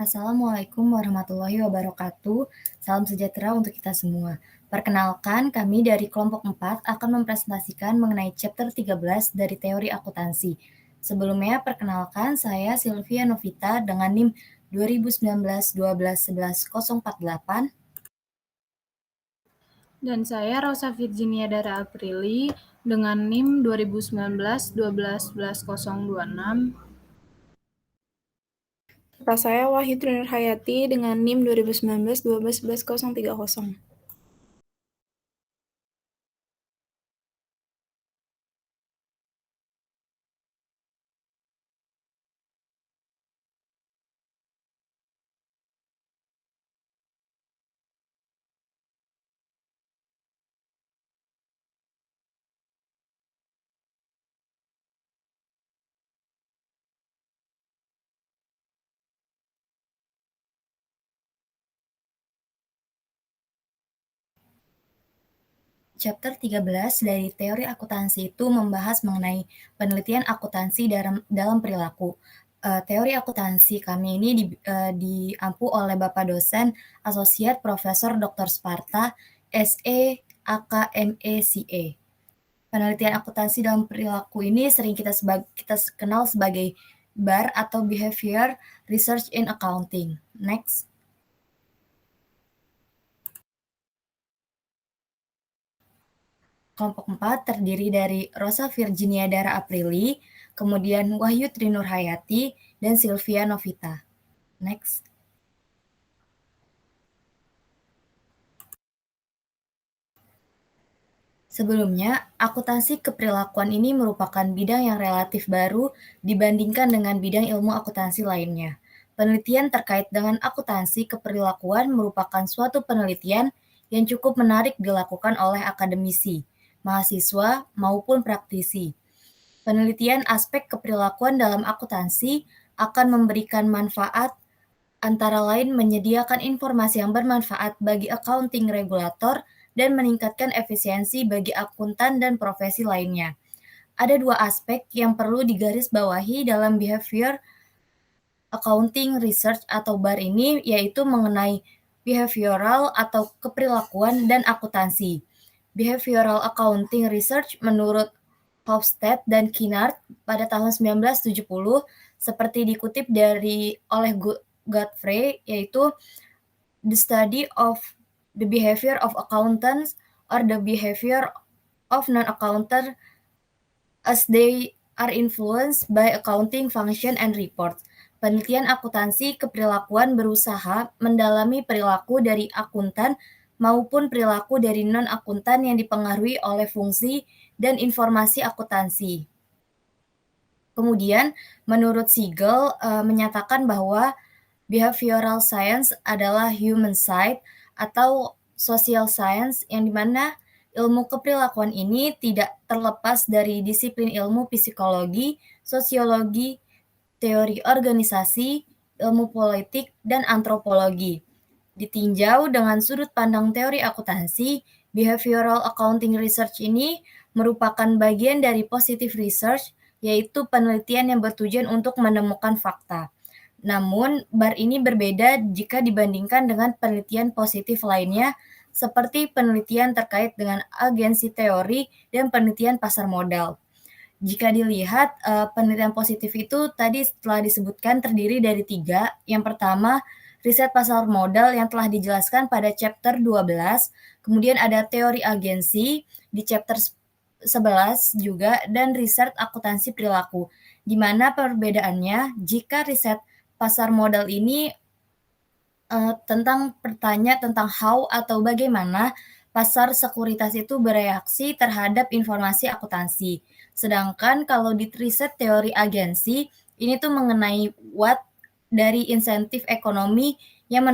Assalamualaikum warahmatullahi wabarakatuh. Salam sejahtera untuk kita semua. Perkenalkan, kami dari kelompok 4 akan mempresentasikan mengenai chapter 13 dari teori akuntansi. Sebelumnya, perkenalkan saya Sylvia Novita dengan NIM 2019-12-11-048. Dan saya Rosa Virginia Dara Aprili dengan NIM 2019-12-11-026. Kakak saya Wahyu Trinur Hayati dengan NIM 2019-12-11-030. Chapter 13 dari teori akuntansi itu membahas mengenai penelitian akuntansi dalam perilaku. Teori akuntansi kami ini diampu oleh Bapak dosen Asosiat Profesor Dr. Sparta, SE, AKME, Penelitian akuntansi dalam perilaku ini sering kita kenal sebagai BAR atau Behavior Research in Accounting. Next. Kelompok 4 terdiri dari Rosa Virginia Dara Aprili, kemudian Wahyu Trinur Hayati, dan Sylvia Novita. Next. Sebelumnya, akuntansi keperilakuan ini merupakan bidang yang relatif baru dibandingkan dengan bidang ilmu akuntansi lainnya. Penelitian terkait dengan akuntansi keperilakuan merupakan suatu penelitian yang cukup menarik dilakukan oleh akademisi, mahasiswa, maupun praktisi. Penelitian aspek keperilakuan dalam akuntansi akan memberikan manfaat antara lain menyediakan informasi yang bermanfaat bagi accounting regulator dan meningkatkan efisiensi bagi akuntan dan profesi lainnya. Ada dua aspek yang perlu digarisbawahi dalam behavior accounting research atau BAR ini, yaitu mengenai behavioral atau keperilakuan dan akuntansi. Behavioral accounting research menurut Hofstede dan Kinnaird pada tahun 1970 seperti dikutip oleh Godfrey, yaitu the study of the behavior of accountants or the behavior of non-accountants as they are influenced by accounting function and reports. Penelitian akuntansi keperilakuan berusaha mendalami perilaku dari akuntan maupun perilaku dari non-akuntan yang dipengaruhi oleh fungsi dan informasi akuntansi. Kemudian, menurut Siegel, menyatakan bahwa behavioral science adalah human side atau social science yang dimana ilmu keperilakuan ini tidak terlepas dari disiplin ilmu psikologi, sosiologi, teori organisasi, ilmu politik, dan antropologi. Ditinjau dengan sudut pandang teori akuntansi, behavioral accounting research ini merupakan bagian dari positive research, yaitu penelitian yang bertujuan untuk menemukan fakta. Namun, BAR ini berbeda jika dibandingkan dengan penelitian positif lainnya, seperti penelitian terkait dengan agensi teori dan penelitian pasar modal. Jika dilihat, penelitian positif itu tadi telah disebutkan terdiri dari 3. Yang pertama, riset pasar modal yang telah dijelaskan pada chapter 12, kemudian ada teori agensi di chapter 11 juga, dan riset akuntansi perilaku. Di mana perbedaannya, jika riset pasar modal ini bertanya tentang how atau bagaimana pasar sekuritas itu bereaksi terhadap informasi akuntansi. Sedangkan kalau di riset teori agensi, ini tuh mengenai what dari insentif ekonomi yang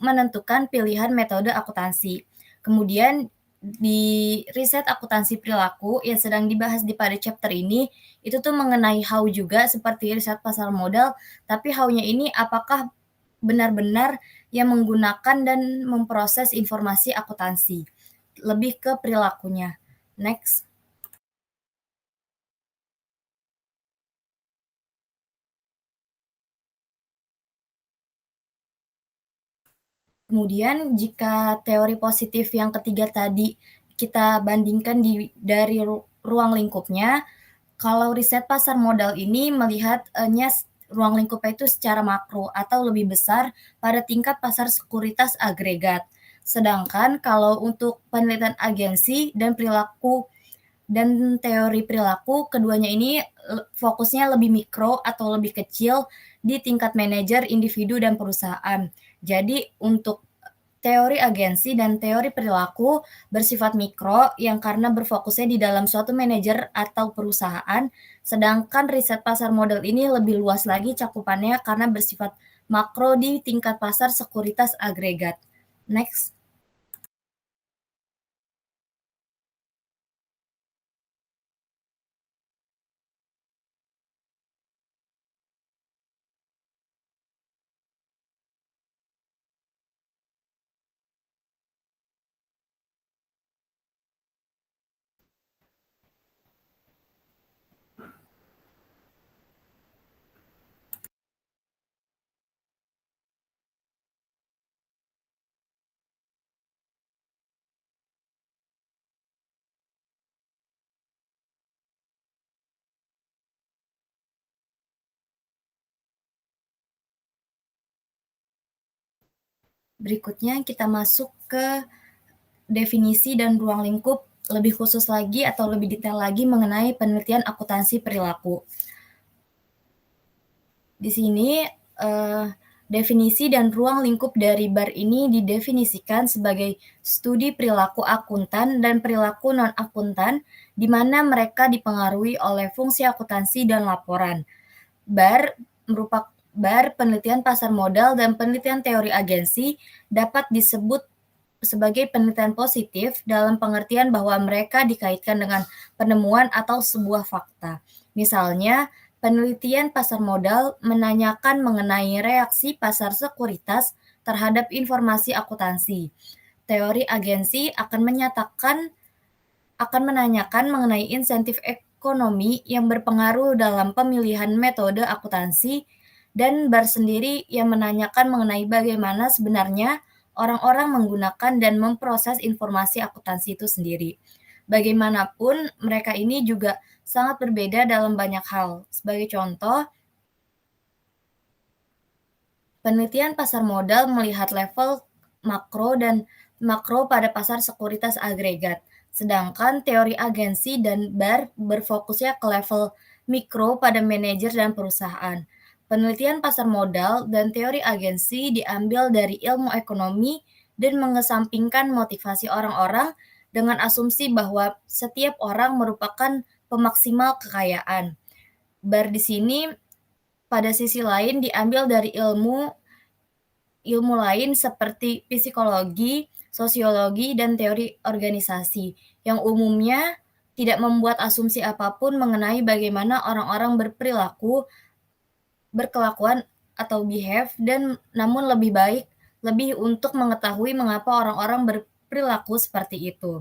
menentukan pilihan metode akuntansi. Kemudian di riset akuntansi perilaku yang sedang dibahas pada chapter ini, itu tuh mengenai how juga seperti riset pasar modal, tapi how-nya ini apakah benar-benar yang menggunakan dan memproses informasi akuntansi, lebih ke perilakunya. Next. Kemudian jika teori positif yang ketiga tadi kita bandingkan dari ruang lingkupnya, kalau riset pasar modal ini melihatnya ruang lingkupnya itu secara makro atau lebih besar pada tingkat pasar sekuritas agregat. Sedangkan kalau untuk penelitian agensi dan perilaku dan teori perilaku, keduanya ini fokusnya lebih mikro atau lebih kecil di tingkat manajer, individu, dan perusahaan. Jadi untuk teori agensi dan teori perilaku bersifat mikro yang karena berfokusnya di dalam suatu manajer atau perusahaan, sedangkan riset pasar modal ini lebih luas lagi cakupannya karena bersifat makro di tingkat pasar sekuritas agregat. Next. Berikutnya kita masuk ke definisi dan ruang lingkup lebih khusus lagi atau lebih detail lagi mengenai penelitian akuntansi perilaku. Di sini definisi dan ruang lingkup dari BAR ini didefinisikan sebagai studi perilaku akuntan dan perilaku non-akuntan di mana mereka dipengaruhi oleh fungsi akuntansi dan laporan. BAR penelitian pasar modal dan penelitian teori agensi dapat disebut sebagai penelitian positif dalam pengertian bahwa mereka dikaitkan dengan penemuan atau sebuah fakta. Misalnya, penelitian pasar modal menanyakan mengenai reaksi pasar sekuritas terhadap informasi akuntansi. Teori agensi akan menanyakan mengenai insentif ekonomi yang berpengaruh dalam pemilihan metode akuntansi, dan BAR sendiri yang menanyakan mengenai bagaimana sebenarnya orang-orang menggunakan dan memproses informasi akuntansi itu sendiri. Bagaimanapun, mereka ini juga sangat berbeda dalam banyak hal. Sebagai contoh, penelitian pasar modal melihat level makro pada pasar sekuritas agregat, sedangkan teori agensi dan BAR berfokusnya ke level mikro pada manajer dan perusahaan. Penelitian pasar modal dan teori agensi diambil dari ilmu ekonomi dan mengesampingkan motivasi orang-orang dengan asumsi bahwa setiap orang merupakan pemaksimal kekayaan. BAR di sini pada sisi lain diambil dari ilmu lain seperti psikologi, sosiologi, dan teori organisasi yang umumnya tidak membuat asumsi apapun mengenai bagaimana orang-orang berkelakuan atau behave, dan namun lebih untuk mengetahui mengapa orang-orang berperilaku seperti itu.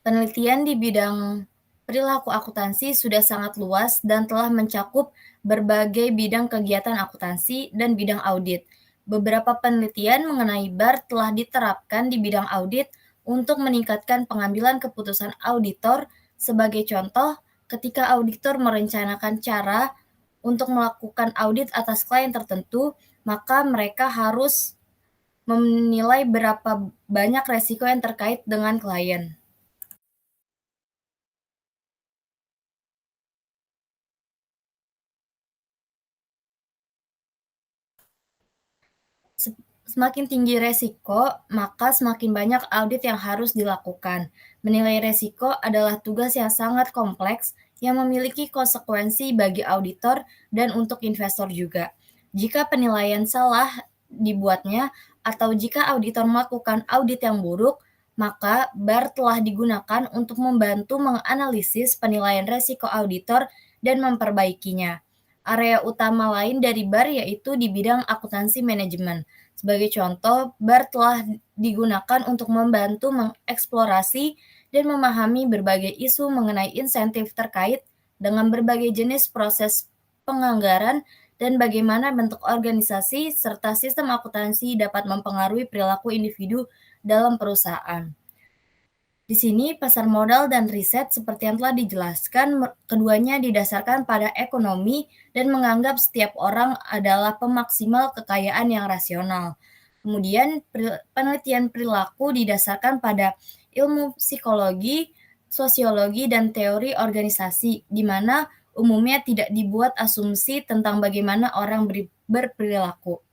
Penelitian di bidang perilaku akuntansi sudah sangat luas dan telah mencakup berbagai bidang kegiatan akuntansi dan bidang audit. Beberapa penelitian mengenai BAR telah diterapkan di bidang audit untuk meningkatkan pengambilan keputusan auditor. Sebagai contoh, ketika auditor merencanakan cara untuk melakukan audit atas klien tertentu, maka mereka harus menilai berapa banyak resiko yang terkait dengan klien. Semakin tinggi resiko, maka semakin banyak audit yang harus dilakukan. Menilai resiko adalah tugas yang sangat kompleks yang memiliki konsekuensi bagi auditor dan untuk investor juga. Jika penilaian salah dibuatnya atau jika auditor melakukan audit yang buruk, maka BAR telah digunakan untuk membantu menganalisis penilaian resiko auditor dan memperbaikinya. Area utama lain dari BAR yaitu di bidang akuntansi manajemen. Sebagai contoh, BAR telah digunakan untuk membantu mengeksplorasi dan memahami berbagai isu mengenai insentif terkait dengan berbagai jenis proses penganggaran dan bagaimana bentuk organisasi serta sistem akuntansi dapat mempengaruhi perilaku individu dalam perusahaan. Di sini, pasar modal dan riset seperti yang telah dijelaskan, keduanya didasarkan pada ekonomi dan menganggap setiap orang adalah pemaksimal kekayaan yang rasional. Kemudian, penelitian perilaku didasarkan pada ilmu psikologi, sosiologi, dan teori organisasi, di mana umumnya tidak dibuat asumsi tentang bagaimana orang berperilaku.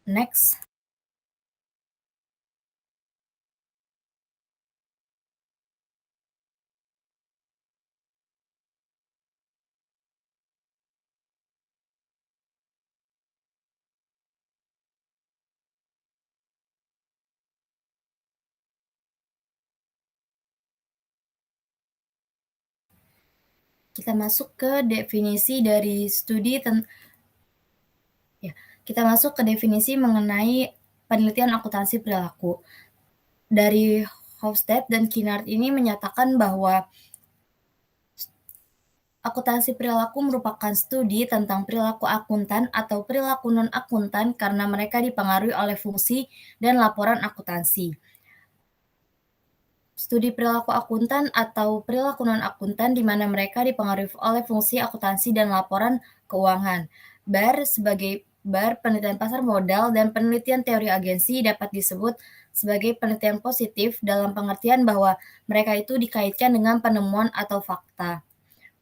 Next. Kita masuk ke definisi dari kita masuk ke definisi mengenai penelitian akuntansi perilaku. Dari Hofstede dan Kinnaird ini menyatakan bahwa akuntansi perilaku merupakan studi tentang perilaku akuntan atau perilaku non-akuntan karena mereka dipengaruhi oleh fungsi dan laporan akuntansi. Studi perilaku akuntan atau perilaku non-akuntan di mana mereka dipengaruhi oleh fungsi akuntansi dan laporan keuangan. Sebagai penelitian pasar modal dan penelitian teori agensi dapat disebut sebagai penelitian positif dalam pengertian bahwa mereka itu dikaitkan dengan penemuan atau fakta.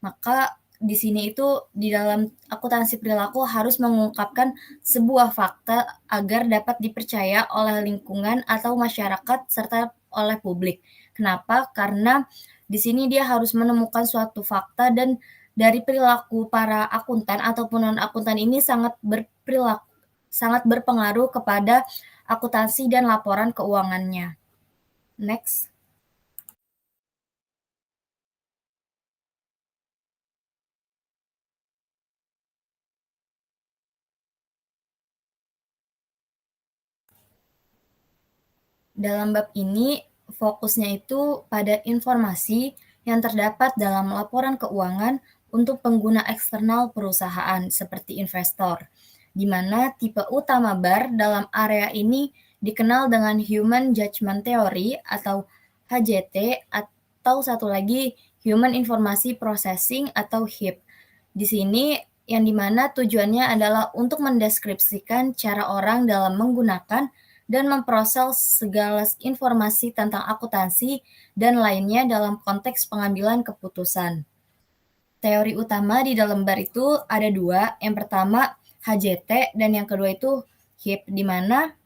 Maka di sini itu di dalam akuntansi perilaku harus mengungkapkan sebuah fakta agar dapat dipercaya oleh lingkungan atau masyarakat serta oleh publik. Kenapa? Karena di sini dia harus menemukan suatu fakta dan dari perilaku para akuntan ataupun non-akuntan ini sangat berpengaruh kepada akuntansi dan laporan keuangannya. Next. Dalam bab ini, fokusnya itu pada informasi yang terdapat dalam laporan keuangan untuk pengguna eksternal perusahaan seperti investor, di mana tipe utama BAR dalam area ini dikenal dengan Human Judgment Theory atau HJT, atau satu lagi Human Information Processing atau HIP. Di sini yang dimana tujuannya adalah untuk mendeskripsikan cara orang dalam menggunakan dan memproses segala informasi tentang akuntansi dan lainnya dalam konteks pengambilan keputusan. Teori utama di dalam BAR itu ada dua. Yang pertama HJT dan yang kedua itu HIP, di mana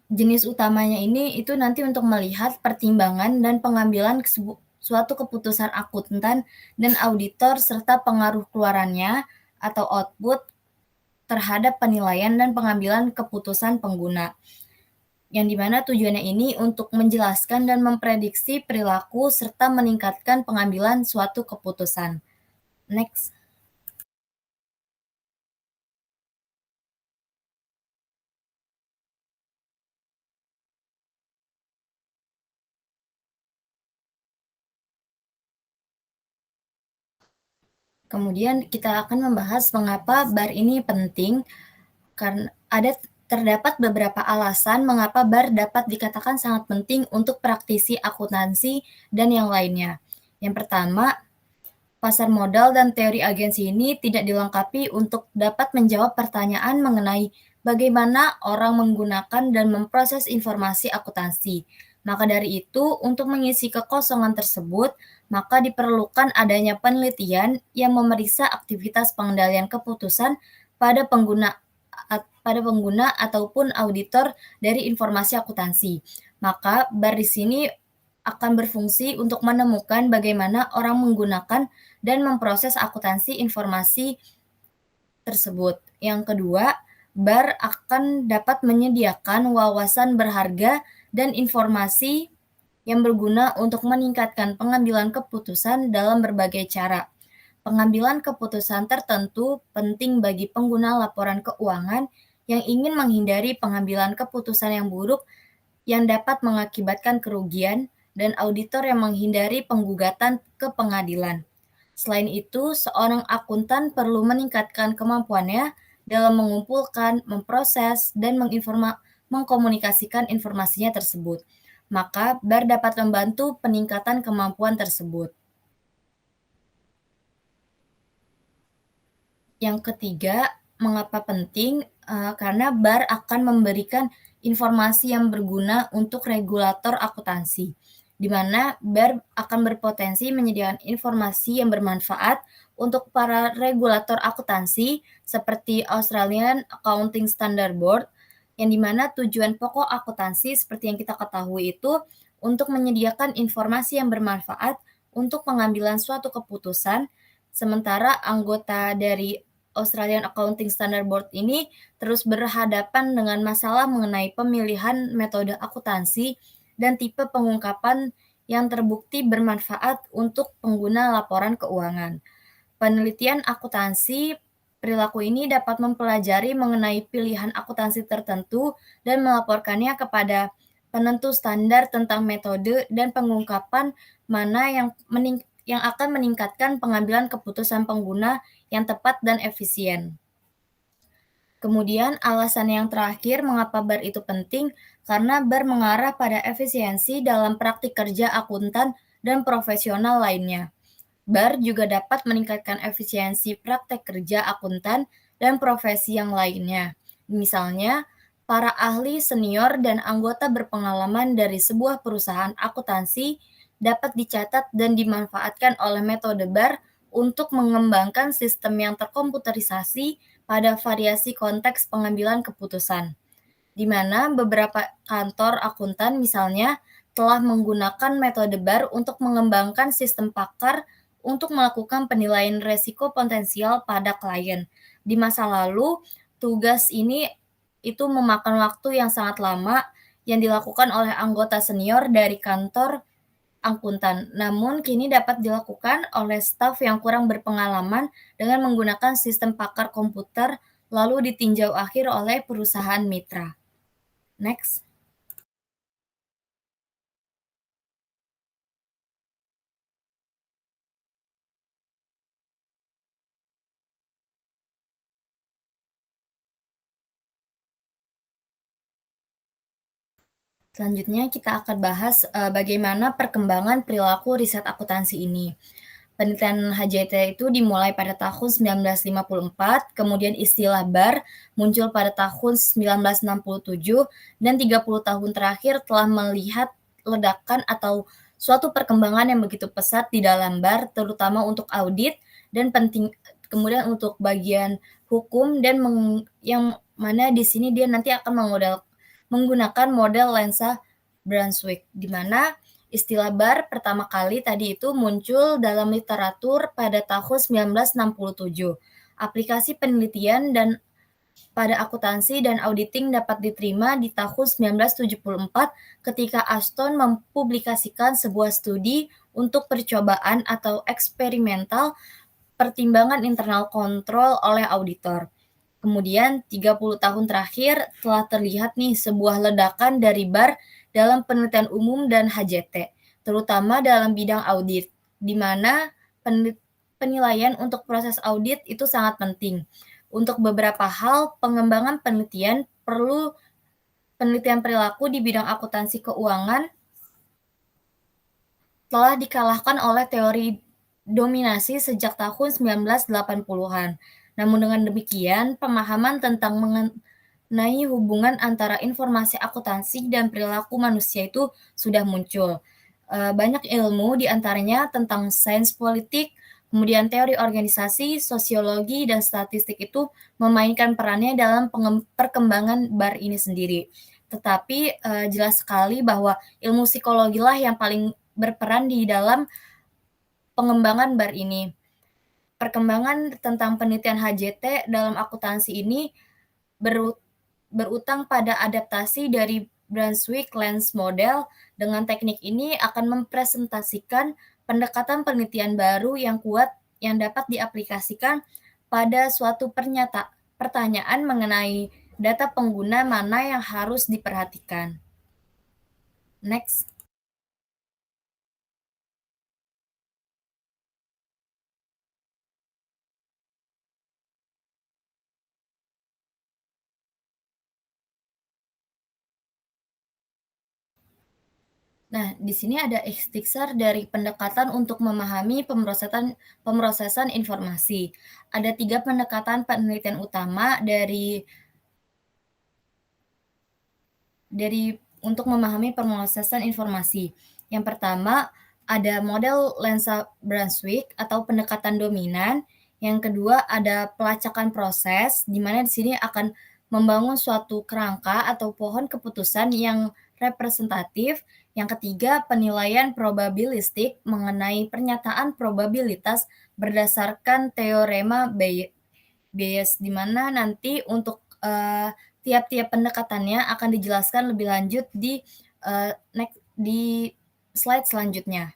jenis utamanya ini itu nanti untuk melihat pertimbangan dan pengambilan suatu keputusan akuntan dan auditor serta pengaruh keluarannya atau output terhadap penilaian dan pengambilan keputusan pengguna. Yang dimana tujuannya ini untuk menjelaskan dan memprediksi perilaku serta meningkatkan pengambilan suatu keputusan. Next. Kemudian kita akan membahas mengapa BAR ini penting, karena terdapat beberapa alasan mengapa BAR dapat dikatakan sangat penting untuk praktisi akuntansi dan yang lainnya. Yang pertama, pasar modal dan teori agensi ini tidak dilengkapi untuk dapat menjawab pertanyaan mengenai bagaimana orang menggunakan dan memproses informasi akuntansi. Maka dari itu, untuk mengisi kekosongan tersebut, maka diperlukan adanya penelitian yang memeriksa aktivitas pengendalian keputusan pada pengguna ataupun auditor dari informasi akuntansi. Maka BAR di sini akan berfungsi untuk menemukan bagaimana orang menggunakan dan memproses akuntansi informasi tersebut. Yang kedua, BAR akan dapat menyediakan wawasan berharga dan informasi yang berguna untuk meningkatkan pengambilan keputusan dalam berbagai cara. Pengambilan keputusan tertentu penting bagi pengguna laporan keuangan yang ingin menghindari pengambilan keputusan yang buruk yang dapat mengakibatkan kerugian, dan auditor yang menghindari penggugatan ke pengadilan. Selain itu, seorang akuntan perlu meningkatkan kemampuannya dalam mengumpulkan, memproses, dan mengkomunikasikan informasinya tersebut. Maka, BAR dapat membantu peningkatan kemampuan tersebut. Yang ketiga, mengapa penting? Karena BAR akan memberikan informasi yang berguna untuk regulator akuntansi, di mana BAR akan berpotensi menyediakan informasi yang bermanfaat untuk para regulator akuntansi seperti Australian Accounting Standard Board, yang dimana tujuan pokok akuntansi seperti yang kita ketahui itu untuk menyediakan informasi yang bermanfaat untuk pengambilan suatu keputusan, sementara anggota dari Australian Accounting Standard Board ini terus berhadapan dengan masalah mengenai pemilihan metode akuntansi dan tipe pengungkapan yang terbukti bermanfaat untuk pengguna laporan keuangan. Penelitian akuntansi perilaku ini dapat mempelajari mengenai pilihan akuntansi tertentu dan melaporkannya kepada penentu standar tentang metode dan pengungkapan mana yang akan meningkatkan pengambilan keputusan pengguna yang tepat dan efisien. Kemudian alasan yang terakhir mengapa BAR itu penting, karena BAR mengarah pada efisiensi dalam praktik kerja akuntan dan profesional lainnya. BAR juga dapat meningkatkan efisiensi praktek kerja akuntan dan profesi yang lainnya. Misalnya, para ahli senior dan anggota berpengalaman dari sebuah perusahaan akuntansi dapat dicatat dan dimanfaatkan oleh metode BAR untuk mengembangkan sistem yang terkomputerisasi pada variasi konteks pengambilan keputusan, di mana beberapa kantor akuntan misalnya telah menggunakan metode BAR untuk mengembangkan sistem pakar untuk melakukan penilaian resiko potensial pada klien. Di masa lalu, tugas ini itu memakan waktu yang sangat lama yang dilakukan oleh anggota senior dari kantor akuntan, namun kini dapat dilakukan oleh staf yang kurang berpengalaman dengan menggunakan sistem pakar komputer lalu ditinjau akhir oleh perusahaan mitra. Next. Selanjutnya kita akan bahas bagaimana perkembangan perilaku riset akuntansi ini. Penelitian HJT itu dimulai pada tahun 1954, kemudian istilah BAR muncul pada tahun 1967, dan 30 tahun terakhir telah melihat ledakan atau suatu perkembangan yang begitu pesat di dalam BAR, terutama untuk audit dan penting, kemudian untuk bagian hukum dan yang mana di sini dia nanti akan menggunakan model lensa Brunswick, di mana istilah BAR pertama kali tadi itu muncul dalam literatur pada tahun 1967. Aplikasi penelitian dan pada akuntansi dan auditing dapat diterima di tahun 1974 ketika Aston mempublikasikan sebuah studi untuk percobaan atau eksperimental pertimbangan internal kontrol oleh auditor. Kemudian 30 tahun terakhir telah terlihat nih sebuah ledakan dari BAR dalam penelitian umum dan HJT, terutama dalam bidang audit, di mana penilaian untuk proses audit itu sangat penting. Untuk beberapa hal, pengembangan penelitian perlu penelitian perilaku di bidang akuntansi keuangan telah dikalahkan oleh teori dominasi sejak tahun 1980-an. Namun dengan demikian, pemahaman tentang mengenai hubungan antara informasi akuntansi dan perilaku manusia itu sudah muncul. Banyak ilmu diantaranya tentang sains politik, kemudian teori organisasi, sosiologi, dan statistik itu memainkan perannya dalam perkembangan BAR ini sendiri. Tetapi jelas sekali bahwa ilmu psikologi lah yang paling berperan di dalam pengembangan BAR ini. Perkembangan tentang penelitian HJT dalam akuntansi ini berutang pada adaptasi dari Brunswick Lens Model. Dengan teknik ini akan mempresentasikan pendekatan penelitian baru yang kuat yang dapat diaplikasikan pada suatu pertanyaan mengenai data pengguna mana yang harus diperhatikan. Next. Nah, di sini ada ikhtisar dari pendekatan untuk memahami pemrosesan informasi. Ada 3 pendekatan penelitian utama dari untuk memahami pemrosesan informasi. Yang pertama, ada model lensa Brunswick atau pendekatan dominan. Yang kedua, ada pelacakan proses, di mana di sini akan membangun suatu kerangka atau pohon keputusan yang representatif. Yang ketiga, penilaian probabilistik mengenai pernyataan probabilitas berdasarkan teorema Bayes, di mana nanti untuk tiap-tiap pendekatannya akan dijelaskan lebih lanjut di slide selanjutnya.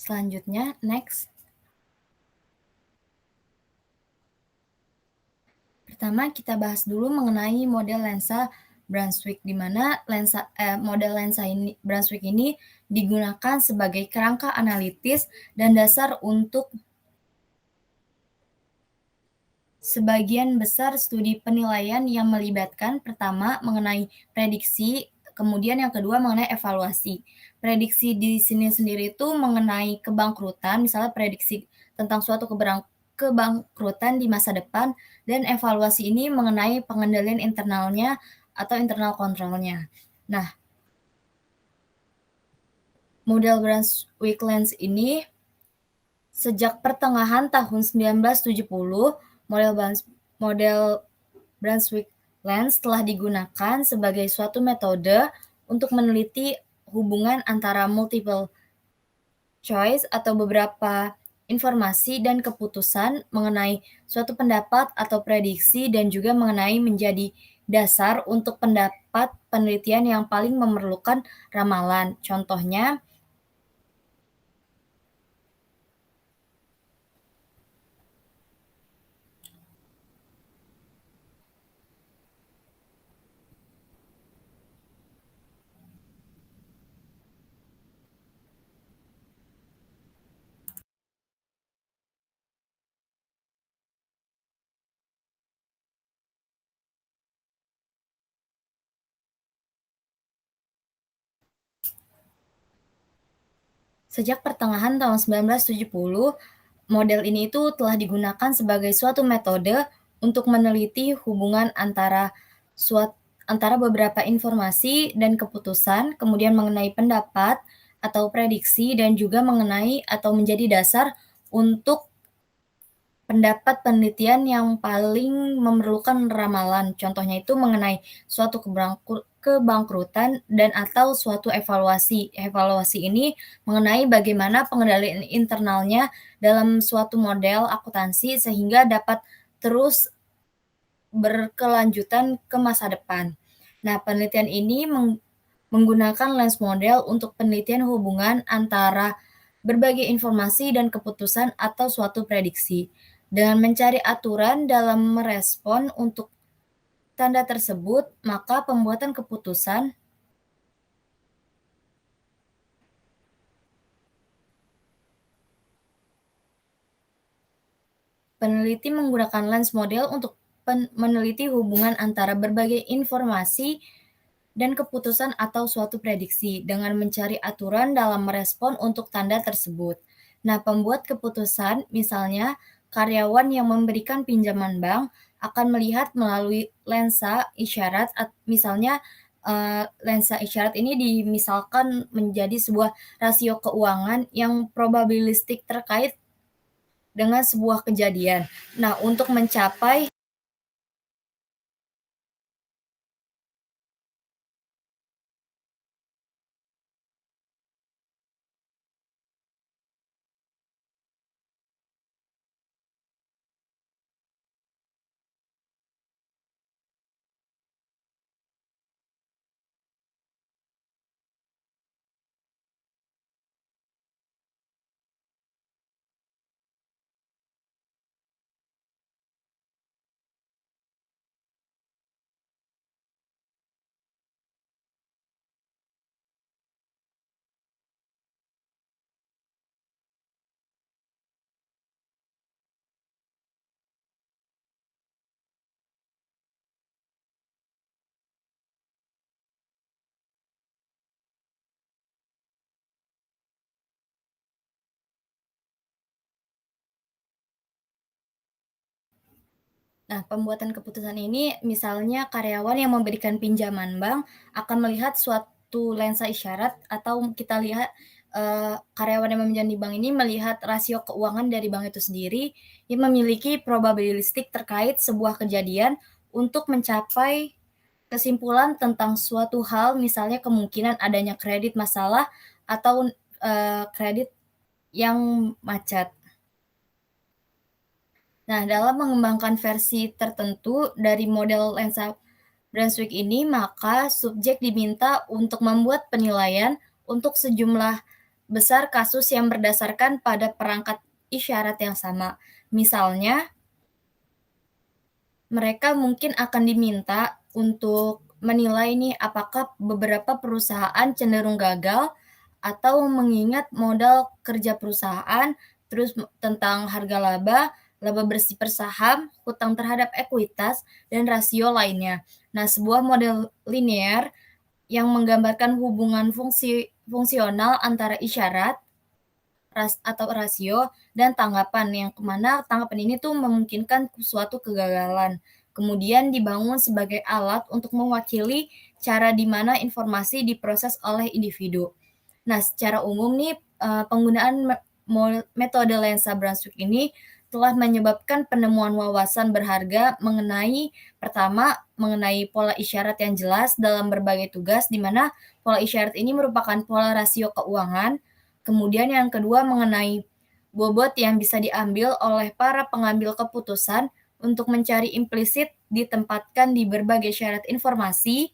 Selanjutnya, next. Pertama, kita bahas dulu mengenai model lensa Brunswick, di mana model lensa Brunswick ini digunakan sebagai kerangka analitis dan dasar untuk sebagian besar studi penilaian yang melibatkan pertama mengenai prediksi, kemudian yang kedua mengenai evaluasi. Prediksi di sini sendiri itu mengenai kebangkrutan, misalnya prediksi tentang suatu kebangkrutan di masa depan, dan evaluasi ini mengenai pengendalian internalnya atau internal kontrolnya. Nah, model Brunswick Lens ini sejak pertengahan tahun 1970, model Brunswick Lens telah digunakan sebagai suatu metode untuk meneliti hubungan antara multiple choice atau beberapa informasi dan keputusan mengenai suatu pendapat atau prediksi, dan juga mengenai menjadi dasar untuk pendapat penelitian yang paling memerlukan ramalan. Contohnya, sejak pertengahan tahun 1970, model ini itu telah digunakan sebagai suatu metode untuk meneliti hubungan antara beberapa informasi dan keputusan, kemudian mengenai pendapat atau prediksi, dan juga mengenai atau menjadi dasar untuk pendapat penelitian yang paling memerlukan ramalan. Contohnya itu mengenai suatu kebangkrutan dan atau suatu evaluasi. Evaluasi ini mengenai bagaimana pengendalian internalnya dalam suatu model akuntansi sehingga dapat terus berkelanjutan ke masa depan. Nah, penelitian ini menggunakan lens model untuk penelitian hubungan antara berbagai informasi dan keputusan atau suatu prediksi. Dengan mencari aturan dalam merespon untuk tanda tersebut, maka pembuatan keputusan. . Peneliti menggunakan lens model untuk meneliti hubungan antara berbagai informasi dan keputusan atau suatu prediksi dengan mencari aturan dalam merespon untuk tanda tersebut. Nah, pembuat keputusan, misalnya karyawan yang memberikan pinjaman bank, akan melihat melalui lensa isyarat, misalnya lensa isyarat ini dimisalkan menjadi sebuah rasio keuangan yang probabilistik terkait dengan sebuah kejadian. Nah, untuk mencapai Nah, pembuatan keputusan ini misalnya karyawan yang memberikan pinjaman bank akan melihat suatu lensa isyarat atau kita lihat, karyawan yang meminjam di bank ini melihat rasio keuangan dari bank itu sendiri yang memiliki probabilistik terkait sebuah kejadian untuk mencapai kesimpulan tentang suatu hal, misalnya kemungkinan adanya kredit masalah atau, kredit yang macet. Nah, dalam mengembangkan versi tertentu dari model lensa Brunswick ini, maka subjek diminta untuk membuat penilaian untuk sejumlah besar kasus yang berdasarkan pada perangkat isyarat yang sama. Misalnya, mereka mungkin akan diminta untuk menilai nih apakah beberapa perusahaan cenderung gagal atau mengingat modal kerja perusahaan, terus tentang harga laba, laba bersih per saham, hutang terhadap ekuitas, dan rasio lainnya. Nah, sebuah model linear yang menggambarkan hubungan fungsional antara isyarat atau rasio dan tanggapan yang kemana tanggapan ini tuh memungkinkan suatu kegagalan. Kemudian dibangun sebagai alat untuk mewakili cara di mana informasi diproses oleh individu. Nah, secara umum nih penggunaan metode lensa Brunswick ini telah menyebabkan penemuan wawasan berharga mengenai pertama mengenai pola isyarat yang jelas dalam berbagai tugas di mana pola isyarat ini merupakan pola rasio keuangan. Kemudian yang kedua mengenai bobot yang bisa diambil oleh para pengambil keputusan untuk mencari implisit ditempatkan di berbagai syarat informasi.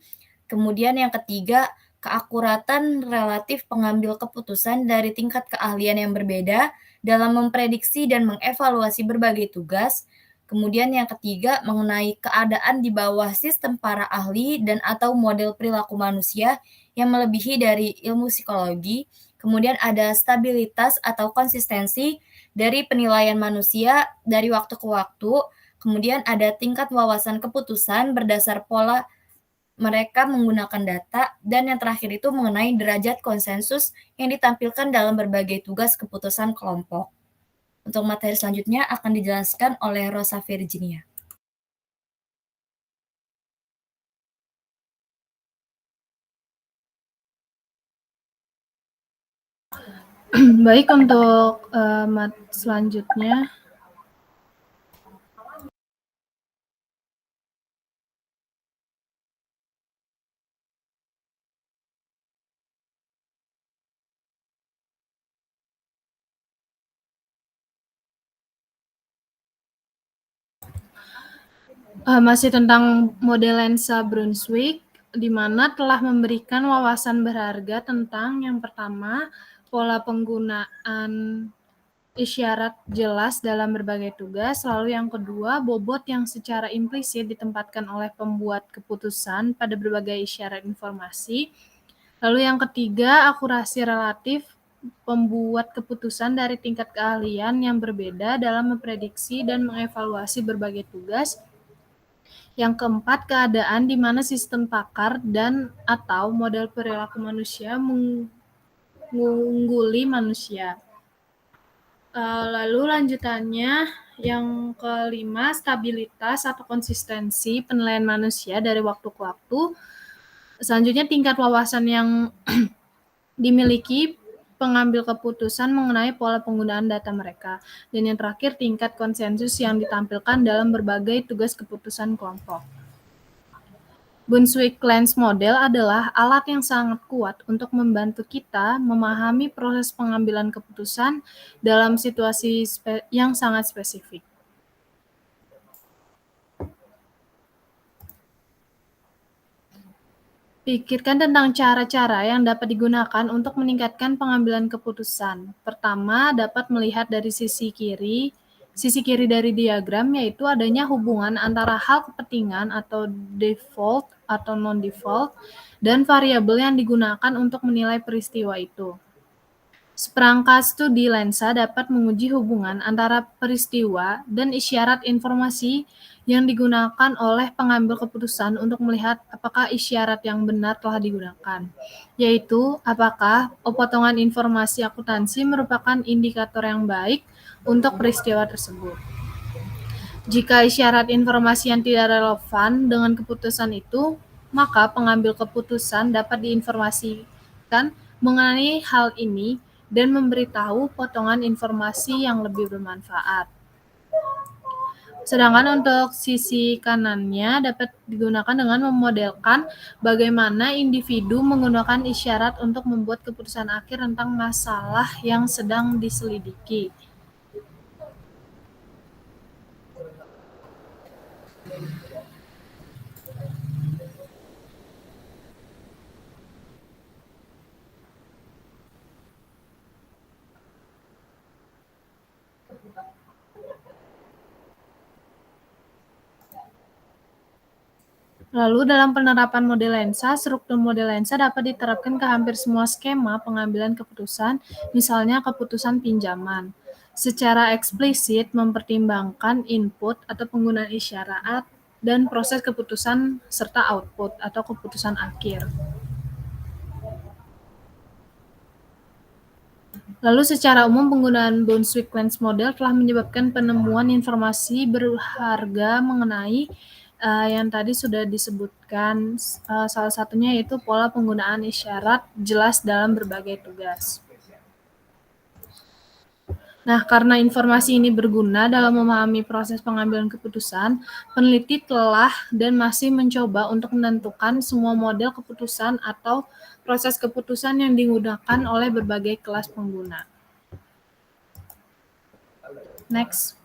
Kemudian yang ketiga, keakuratan relatif pengambil keputusan dari tingkat keahlian yang berbeda dalam memprediksi dan mengevaluasi berbagai tugas. Kemudian yang ketiga, mengenai keadaan di bawah sistem para ahli dan atau model perilaku manusia yang melebihi dari ilmu psikologi. Kemudian ada stabilitas atau konsistensi dari penilaian manusia dari waktu ke waktu. Kemudian ada tingkat wawasan keputusan berdasar pola mereka menggunakan data, dan yang terakhir itu mengenai derajat konsensus yang ditampilkan dalam berbagai tugas keputusan kelompok. Untuk materi selanjutnya akan dijelaskan oleh Rosa Virginia. Baik, untuk selanjutnya. Masih tentang model lensa Brunswick, di mana telah memberikan wawasan berharga tentang yang pertama, pola penggunaan isyarat jelas dalam berbagai tugas, lalu yang kedua, bobot yang secara implisit ditempatkan oleh pembuat keputusan pada berbagai isyarat informasi, lalu yang ketiga, akurasi relatif pembuat keputusan dari tingkat keahlian yang berbeda dalam memprediksi dan mengevaluasi berbagai tugas. Yang keempat, keadaan di mana sistem pakar dan/atau model perilaku manusia mengungguli manusia. Lalu lanjutannya, yang kelima, stabilitas atau konsistensi penilaian manusia dari waktu ke waktu. Selanjutnya, tingkat wawasan yang dimiliki pengambil keputusan mengenai pola penggunaan data mereka. Dan yang terakhir, tingkat konsensus yang ditampilkan dalam berbagai tugas keputusan kelompok. Brunswick-Lens model adalah alat yang sangat kuat untuk membantu kita memahami proses pengambilan keputusan dalam situasi yang sangat spesifik. Pikirkan tentang cara-cara yang dapat digunakan untuk meningkatkan pengambilan keputusan. Pertama, dapat melihat dari sisi kiri dari diagram, yaitu adanya hubungan antara hal kepentingan atau default atau non-default dan variabel yang digunakan untuk menilai peristiwa itu. Seperangkat studi lensa dapat menguji hubungan antara peristiwa dan isyarat informasi yang digunakan oleh pengambil keputusan untuk melihat apakah isyarat yang benar telah digunakan, yaitu apakah potongan informasi akuntansi merupakan indikator yang baik untuk peristiwa tersebut. Jika isyarat informasi yang tidak relevan dengan keputusan itu, maka pengambil keputusan dapat diinformasikan mengenai hal ini dan memberitahu potongan informasi yang lebih bermanfaat. Sedangkan untuk sisi kanannya dapat digunakan dengan memodelkan bagaimana individu menggunakan isyarat untuk membuat keputusan akhir tentang masalah yang sedang diselidiki. Lalu dalam penerapan model lensa, struktur model lensa dapat diterapkan ke hampir semua skema pengambilan keputusan, misalnya keputusan pinjaman. Secara eksplisit mempertimbangkan input atau penggunaan isyarat dan proses keputusan serta output atau keputusan akhir. Lalu secara umum penggunaan Brunswick-Lens model telah menyebabkan penemuan informasi berharga mengenai yang tadi sudah disebutkan, salah satunya yaitu pola penggunaan isyarat jelas dalam berbagai tugas. Nah, karena informasi ini berguna dalam memahami proses pengambilan keputusan, peneliti telah dan masih mencoba untuk menentukan semua model keputusan atau proses keputusan yang digunakan oleh berbagai kelas pengguna. Next.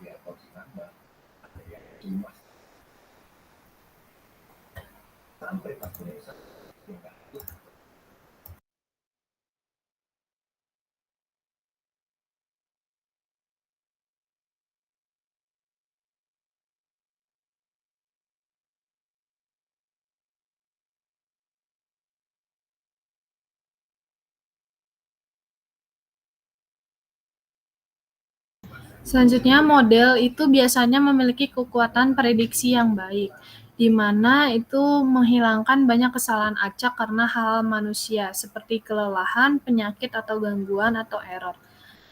Selanjutnya, model itu biasanya memiliki kekuatan prediksi yang baik, di mana itu menghilangkan banyak kesalahan acak karena hal manusia, seperti kelelahan, penyakit, atau gangguan, atau error.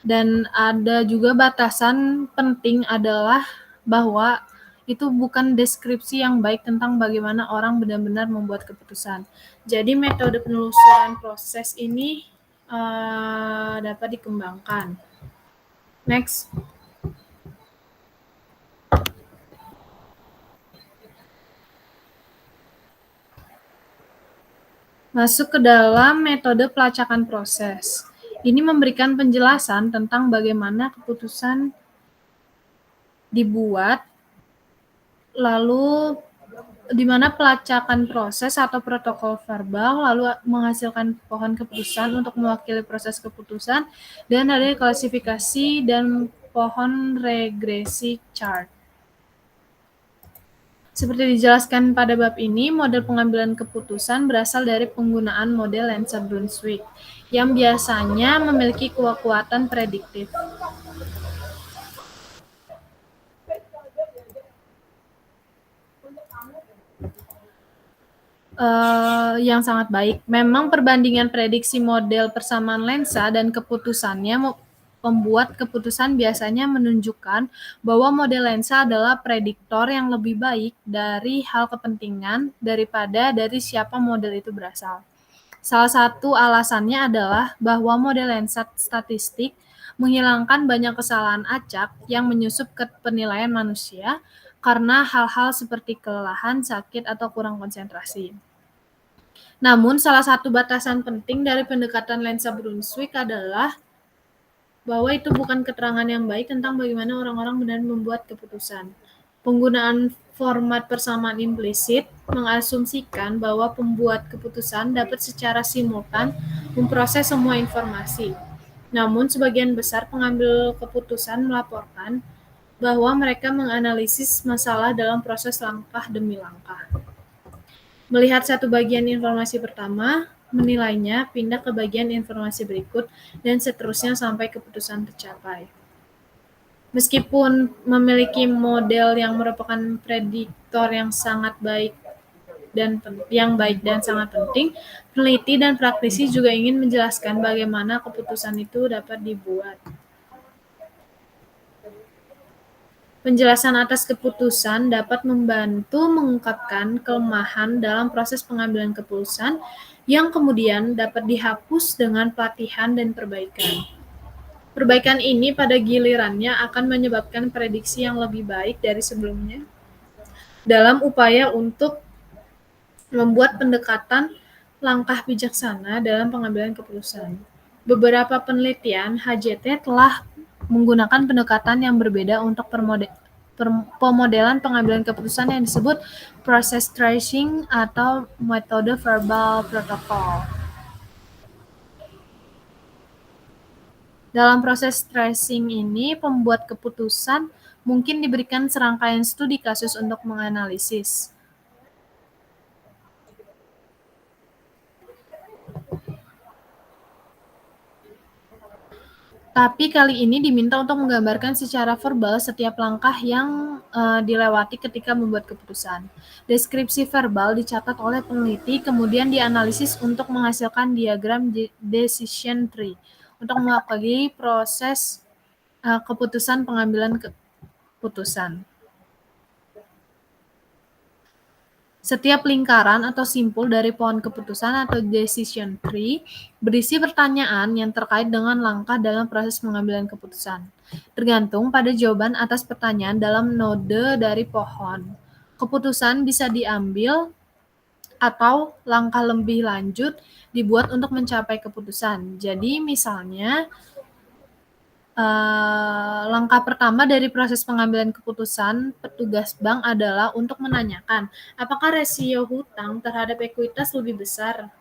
Dan ada juga batasan penting adalah bahwa itu bukan deskripsi yang baik tentang bagaimana orang benar-benar membuat keputusan. Jadi metode penelusuran proses ini dapat dikembangkan. Next. Masuk ke dalam metode pelacakan proses. Ini memberikan penjelasan tentang bagaimana keputusan dibuat, lalu di mana pelacakan proses atau protokol verbal, lalu menghasilkan pohon keputusan untuk mewakili proses keputusan, dan ada klasifikasi dan pohon regresi chart. Seperti dijelaskan pada bab ini, model pengambilan keputusan berasal dari penggunaan model lensa Brunswick yang biasanya memiliki kekuatan prediktif. Yang sangat baik. Memang perbandingan prediksi model persamaan lensa dan keputusannya membuat keputusan biasanya menunjukkan bahwa model lensa adalah prediktor yang lebih baik dari hal kepentingan daripada dari siapa model itu berasal. Salah satu alasannya adalah bahwa model lensa statistik menghilangkan banyak kesalahan acak yang menyusup ke penilaian manusia karena hal-hal seperti kelelahan, sakit, atau kurang konsentrasi. Namun, salah satu batasan penting dari pendekatan lensa Brunswick adalah bahwa itu bukan keterangan yang baik tentang bagaimana orang-orang benar membuat keputusan. Penggunaan format persamaan implisit mengasumsikan bahwa pembuat keputusan dapat secara simultan memproses semua informasi. Namun, sebagian besar pengambil keputusan melaporkan bahwa mereka menganalisis masalah dalam proses langkah demi langkah. Melihat satu bagian informasi pertama, menilainya, pindah ke bagian informasi berikut, dan seterusnya sampai keputusan tercapai. Meskipun memiliki model yang merupakan prediktor yang sangat baik dan sangat penting, peneliti dan praktisi juga ingin menjelaskan bagaimana keputusan itu dapat dibuat. Penjelasan atas keputusan dapat membantu mengungkapkan kelemahan dalam proses pengambilan keputusan yang kemudian dapat dihapus dengan pelatihan dan perbaikan. Perbaikan ini pada gilirannya akan menyebabkan prediksi yang lebih baik dari sebelumnya dalam upaya untuk membuat pendekatan langkah bijaksana dalam pengambilan keputusan. Beberapa penelitian HJT telah menggunakan pendekatan yang berbeda untuk pemodelan pengambilan keputusan yang disebut process tracing atau metode verbal protocol. Dalam proses tracing ini, pembuat keputusan mungkin diberikan serangkaian studi kasus untuk menganalisis. Tapi kali ini diminta untuk menggambarkan secara verbal setiap langkah yang dilewati ketika membuat keputusan. Deskripsi verbal dicatat oleh peneliti, kemudian dianalisis untuk menghasilkan diagram decision tree untuk mewakili proses keputusan pengambilan keputusan. Setiap lingkaran atau simpul dari pohon keputusan atau decision tree berisi pertanyaan yang terkait dengan langkah dalam proses pengambilan keputusan. Tergantung pada jawaban atas pertanyaan dalam node dari pohon, keputusan bisa diambil atau langkah lebih lanjut dibuat untuk mencapai keputusan. Jadi misalnya, langkah pertama dari proses pengambilan keputusan petugas bank adalah untuk menanyakan apakah rasio hutang terhadap ekuitas lebih besar.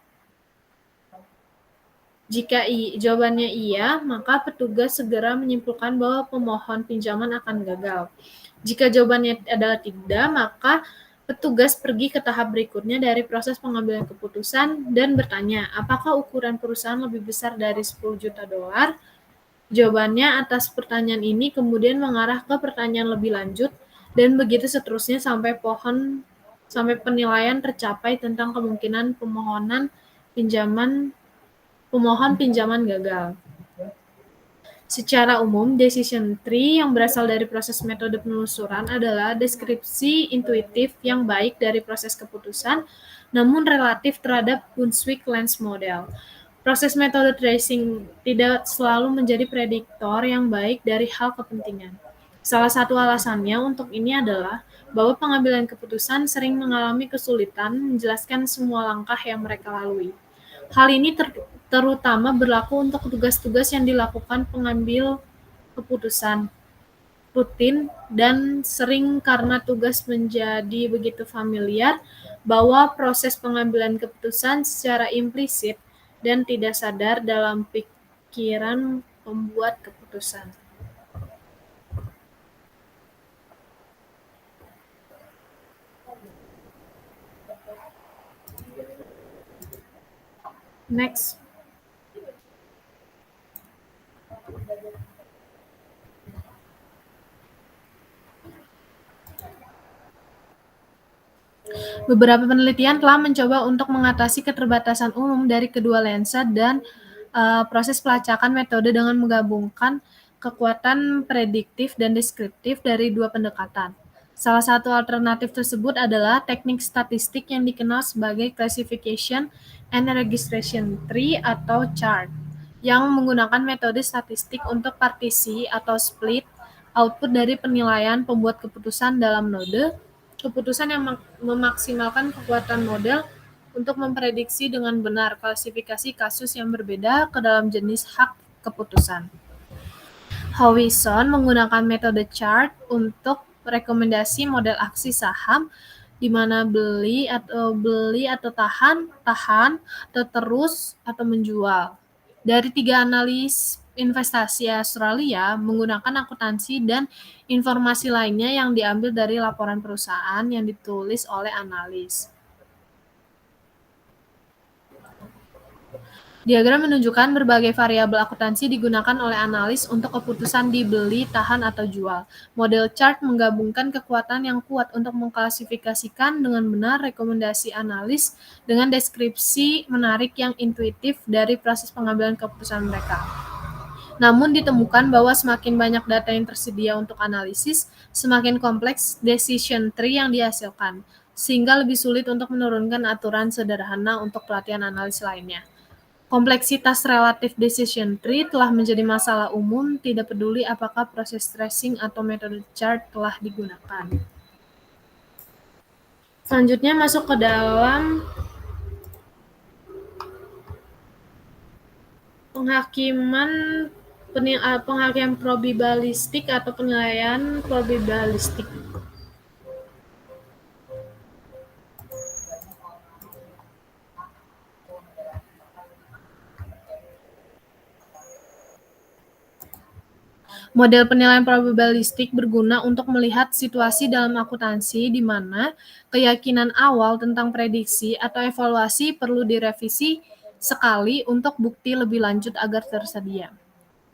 Jika jawabannya iya, maka petugas segera menyimpulkan bahwa pemohon pinjaman akan gagal. Jika jawabannya adalah tidak, maka petugas pergi ke tahap berikutnya dari proses pengambilan keputusan dan bertanya, apakah ukuran perusahaan lebih besar dari 10 juta dolar? Jawabannya atas pertanyaan ini kemudian mengarah ke pertanyaan lebih lanjut, dan begitu seterusnya sampai penilaian tercapai tentang kemungkinan pemohon pinjaman gagal. Secara umum, decision tree yang berasal dari proses metode penelusuran adalah deskripsi intuitif yang baik dari proses keputusan, namun relatif terhadap Brunswick Lens Model. Proses metode tracing tidak selalu menjadi prediktor yang baik dari hal kepentingan. Salah satu alasannya untuk ini adalah bahwa pengambilan keputusan sering mengalami kesulitan menjelaskan semua langkah yang mereka lalui. Hal ini terutama berlaku untuk tugas-tugas yang dilakukan pengambil keputusan rutin dan sering karena tugas menjadi begitu familiar bahwa proses pengambilan keputusan secara implisit dan tidak sadar dalam pikiran pembuat keputusan. Next. Beberapa penelitian telah mencoba untuk mengatasi keterbatasan umum dari kedua lensa dan proses pelacakan metode dengan menggabungkan kekuatan prediktif dan deskriptif dari dua pendekatan. Salah satu alternatif tersebut adalah teknik statistik yang dikenal sebagai Classification and Registration Tree atau CHART, yang menggunakan metode statistik untuk partisi atau split output dari penilaian pembuat keputusan dalam node, keputusan yang memaksimalkan kekuatan model untuk memprediksi dengan benar klasifikasi kasus yang berbeda ke dalam jenis hak keputusan. Howison menggunakan metode CHART untuk rekomendasi model aksi saham di mana beli atau tahan, atau terus atau menjual. Dari 3 analis investasi Australia menggunakan akuntansi dan informasi lainnya yang diambil dari laporan perusahaan yang ditulis oleh analis. Diagram menunjukkan berbagai variabel akuntansi digunakan oleh analis untuk keputusan dibeli, tahan, atau jual. Model CHART menggabungkan kekuatan yang kuat untuk mengklasifikasikan dengan benar rekomendasi analis dengan deskripsi menarik yang intuitif dari proses pengambilan keputusan mereka. Namun ditemukan bahwa semakin banyak data yang tersedia untuk analisis, semakin kompleks decision tree yang dihasilkan, sehingga lebih sulit untuk menurunkan aturan sederhana untuk pelatihan analis lainnya. Kompleksitas relatif decision tree telah menjadi masalah umum, tidak peduli apakah proses tracing atau metode CHART telah digunakan. Selanjutnya masuk ke dalam penghakiman probabilistik atau penilaian probabilistik. Model penilaian probabilistik berguna untuk melihat situasi dalam akuntansi di mana keyakinan awal tentang prediksi atau evaluasi perlu direvisi sekali untuk bukti lebih lanjut agar tersedia.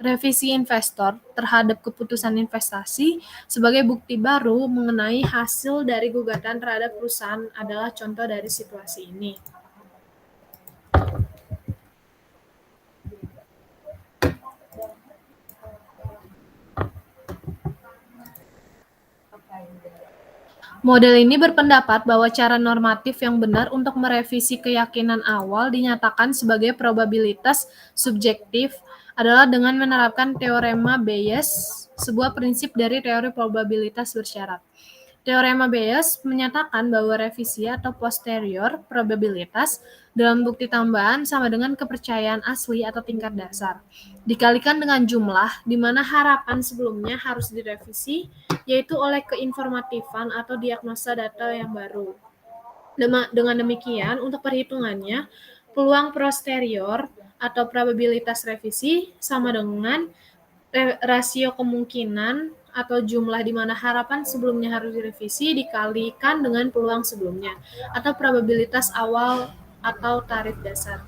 Revisi investor terhadap keputusan investasi sebagai bukti baru mengenai hasil dari gugatan terhadap perusahaan adalah contoh dari situasi ini. Model ini berpendapat bahwa cara normatif yang benar untuk merevisi keyakinan awal dinyatakan sebagai probabilitas subjektif adalah dengan menerapkan teorema Bayes, sebuah prinsip dari teori probabilitas bersyarat. Teorema Bayes menyatakan bahwa revisi atau posterior probabilitas dalam bukti tambahan sama dengan kepercayaan asli atau tingkat dasar, dikalikan dengan jumlah di mana harapan sebelumnya harus direvisi, yaitu oleh keinformatifan atau diagnosa data yang baru. Dengan demikian, untuk perhitungannya, peluang posterior atau probabilitas revisi sama dengan rasio kemungkinan atau jumlah di mana harapan sebelumnya harus direvisi dikalikan dengan peluang sebelumnya, atau probabilitas awal atau tarif dasar.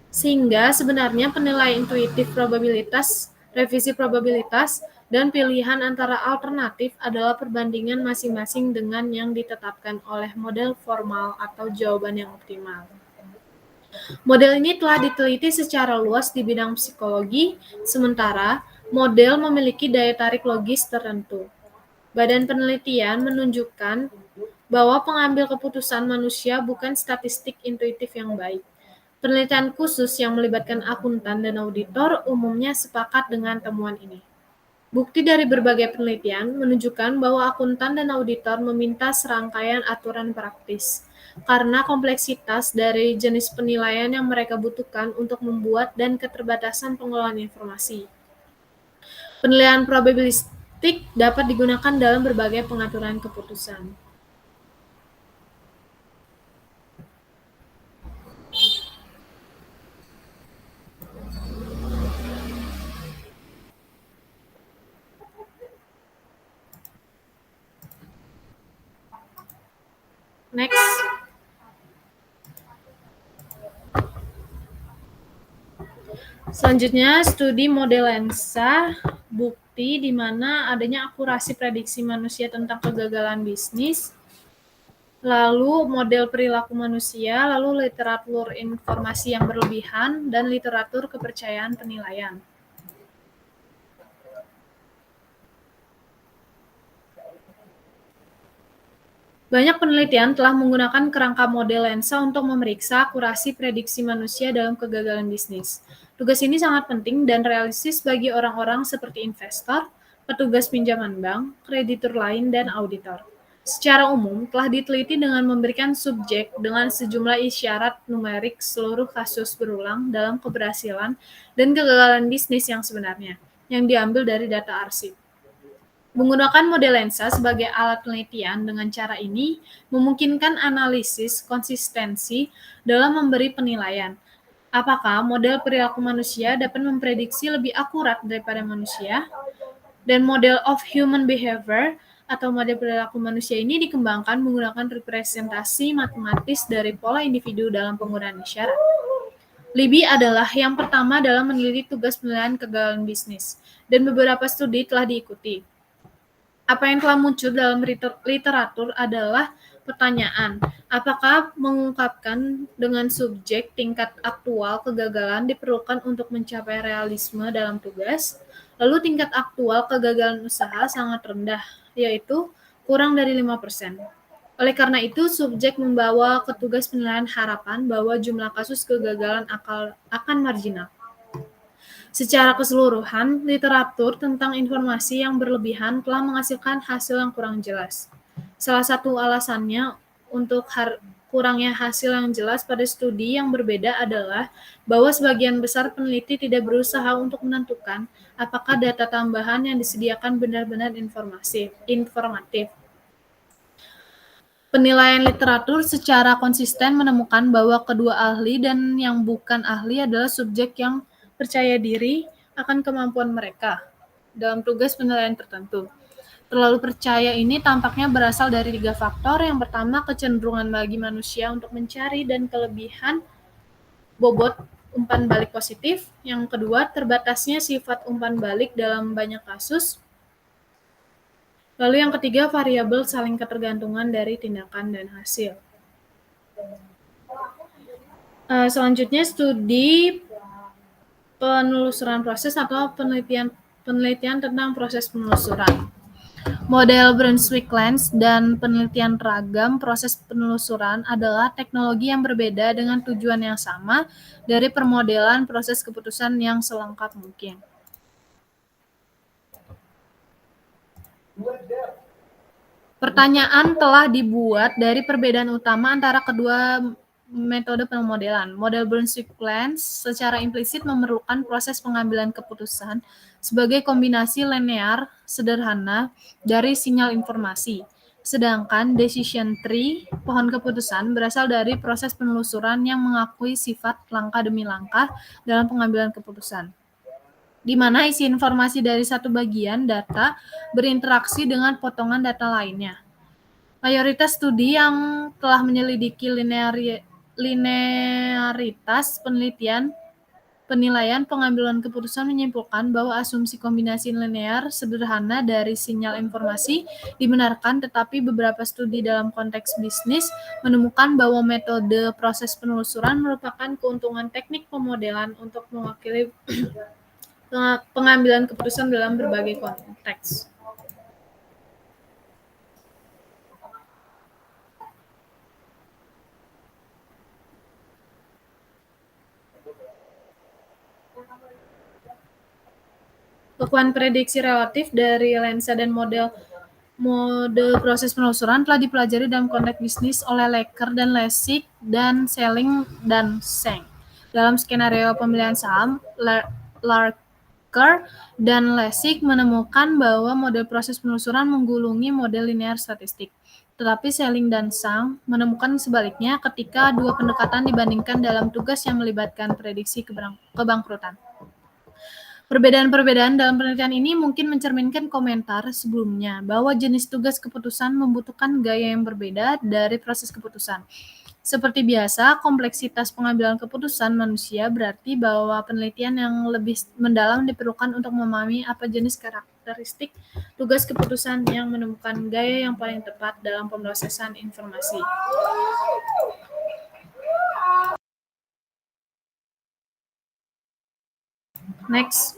Sehingga sebenarnya penilaian intuitif probabilitas, revisi probabilitas, dan pilihan antara alternatif adalah perbandingan masing-masing dengan yang ditetapkan oleh model formal atau jawaban yang optimal. Model ini telah diteliti secara luas di bidang psikologi, sementara model memiliki daya tarik logis tertentu. Badan penelitian menunjukkan bahwa pengambil keputusan manusia bukan statistik intuitif yang baik. Penelitian khusus yang melibatkan akuntan dan auditor umumnya sepakat dengan temuan ini. Bukti dari berbagai penelitian menunjukkan bahwa akuntan dan auditor meminta serangkaian aturan praktis karena kompleksitas dari jenis penilaian yang mereka butuhkan untuk membuat dan keterbatasan pengelolaan informasi. Penilaian probabilistik dapat digunakan dalam berbagai pengaturan keputusan. Next. Selanjutnya, studi model lensa, bukti di mana adanya akurasi prediksi manusia tentang kegagalan bisnis, lalu model perilaku manusia, lalu literatur informasi yang berlebihan, dan literatur kepercayaan penilaian. Banyak penelitian telah menggunakan kerangka model lensa untuk memeriksa akurasi prediksi manusia dalam kegagalan bisnis. Tugas ini sangat penting dan realistis bagi orang-orang seperti investor, petugas pinjaman bank, kreditur lain, dan auditor. Secara umum, telah diteliti dengan memberikan subjek dengan sejumlah isyarat numerik seluruh kasus berulang dalam keberhasilan dan kegagalan bisnis yang sebenarnya, yang diambil dari data arsip. Menggunakan model lensa sebagai alat penelitian dengan cara ini memungkinkan analisis konsistensi dalam memberi penilaian. Apakah model perilaku manusia dapat memprediksi lebih akurat daripada manusia? Dan model of human behavior atau model perilaku manusia ini dikembangkan menggunakan representasi matematis dari pola individu dalam penggunaan isyarat. Libby adalah yang pertama dalam meneliti tugas penilaian kegagalan bisnis, dan beberapa studi telah diikuti. Apa yang telah muncul dalam literatur adalah pertanyaan, apakah mengungkapkan dengan subjek tingkat aktual kegagalan diperlukan untuk mencapai realisme dalam tugas? Lalu tingkat aktual kegagalan usaha sangat rendah, yaitu kurang dari 5%. Oleh karena itu, subjek membawa ke tugas penilaian harapan bahwa jumlah kasus kegagalan akan marginal. Secara keseluruhan, literatur tentang informasi yang berlebihan telah menghasilkan hasil yang kurang jelas. Salah satu alasannya untuk kurangnya hasil yang jelas pada studi yang berbeda adalah bahwa sebagian besar peneliti tidak berusaha untuk menentukan apakah data tambahan yang disediakan benar-benar informatif. Penilaian literatur secara konsisten menemukan bahwa kedua ahli dan yang bukan ahli adalah subjek yang percaya diri akan kemampuan mereka dalam tugas penilaian tertentu. Terlalu percaya ini tampaknya berasal dari 3 faktor. Yang pertama, kecenderungan bagi manusia untuk mencari dan kelebihan bobot umpan balik positif. Yang kedua, terbatasnya sifat umpan balik dalam banyak kasus. Lalu yang ketiga, variabel saling ketergantungan dari tindakan dan hasil. Selanjutnya, studi penelusuran proses atau penelitian tentang proses penelusuran. Model Brunswick-Lens dan penelitian ragam proses penelusuran adalah teknologi yang berbeda dengan tujuan yang sama dari permodelan proses keputusan yang selengkap mungkin. Pertanyaan telah dibuat dari perbedaan utama antara kedua metode pemodelan. Model Brunswick-Lens secara implisit memerlukan proses pengambilan keputusan sebagai kombinasi linear sederhana dari sinyal informasi. Sedangkan decision tree, pohon keputusan, berasal dari proses penelusuran yang mengakui sifat langkah demi langkah dalam pengambilan keputusan, di mana isi informasi dari satu bagian data berinteraksi dengan potongan data lainnya. Mayoritas studi yang telah menyelidiki linearitas penilaian pengambilan keputusan menyimpulkan bahwa asumsi kombinasi linear sederhana dari sinyal informasi dibenarkan, tetapi beberapa studi dalam konteks bisnis menemukan bahwa metode proses penelusuran merupakan keuntungan teknik pemodelan untuk mewakili pengambilan keputusan dalam berbagai konteks. Kekuatan prediksi relatif dari lensa dan mode proses penelusuran telah dipelajari dalam konteks bisnis oleh Laker dan Lessig dan Selling dan Seng. Dalam skenario pemilihan saham, Laker dan Lessig menemukan bahwa model proses penelusuran menggulungi model linear statistik. Tetapi Selling dan Sang menemukan sebaliknya ketika dua pendekatan dibandingkan dalam tugas yang melibatkan prediksi kebangkrutan. Perbedaan-perbedaan dalam penelitian ini mungkin mencerminkan komentar sebelumnya bahwa jenis tugas keputusan membutuhkan gaya yang berbeda dari proses keputusan. Seperti biasa, kompleksitas pengambilan keputusan manusia berarti bahwa penelitian yang lebih mendalam diperlukan untuk memahami apa jenis karakteristik tugas keputusan yang menemukan gaya yang paling tepat dalam pemrosesan informasi. Next.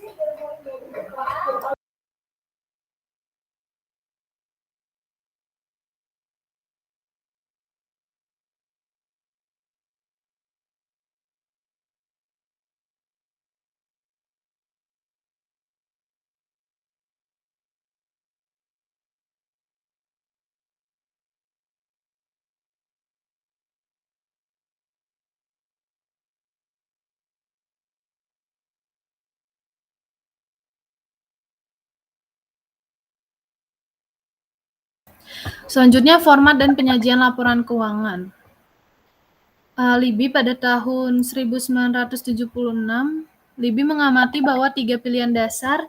Selanjutnya, format dan penyajian laporan keuangan. Libby pada tahun 1976, Libby mengamati bahwa 3 pilihan dasar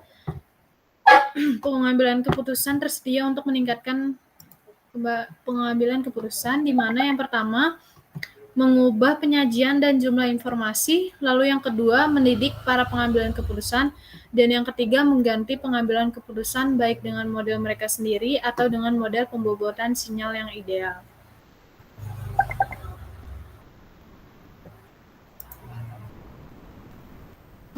pengambilan keputusan tersedia untuk meningkatkan pengambilan keputusan, di mana yang pertama, mengubah penyajian dan jumlah informasi, lalu yang kedua, mendidik para pengambilan keputusan, dan yang ketiga, mengganti pengambilan keputusan baik dengan model mereka sendiri atau dengan model pembobotan sinyal yang ideal.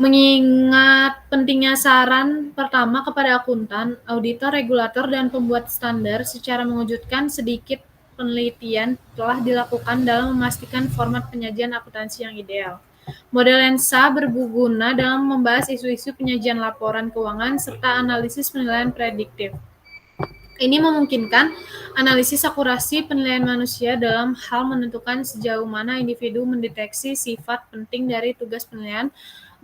Mengingat pentingnya saran pertama kepada akuntan, auditor, regulator, dan pembuat standar, secara mengejutkan sedikit penelitian telah dilakukan dalam memastikan format penyajian akuntansi yang ideal. Model lensa berguna dalam membahas isu-isu penyajian laporan keuangan serta analisis penilaian prediktif. Ini memungkinkan analisis akurasi penilaian manusia dalam hal menentukan sejauh mana individu mendeteksi sifat penting dari tugas penilaian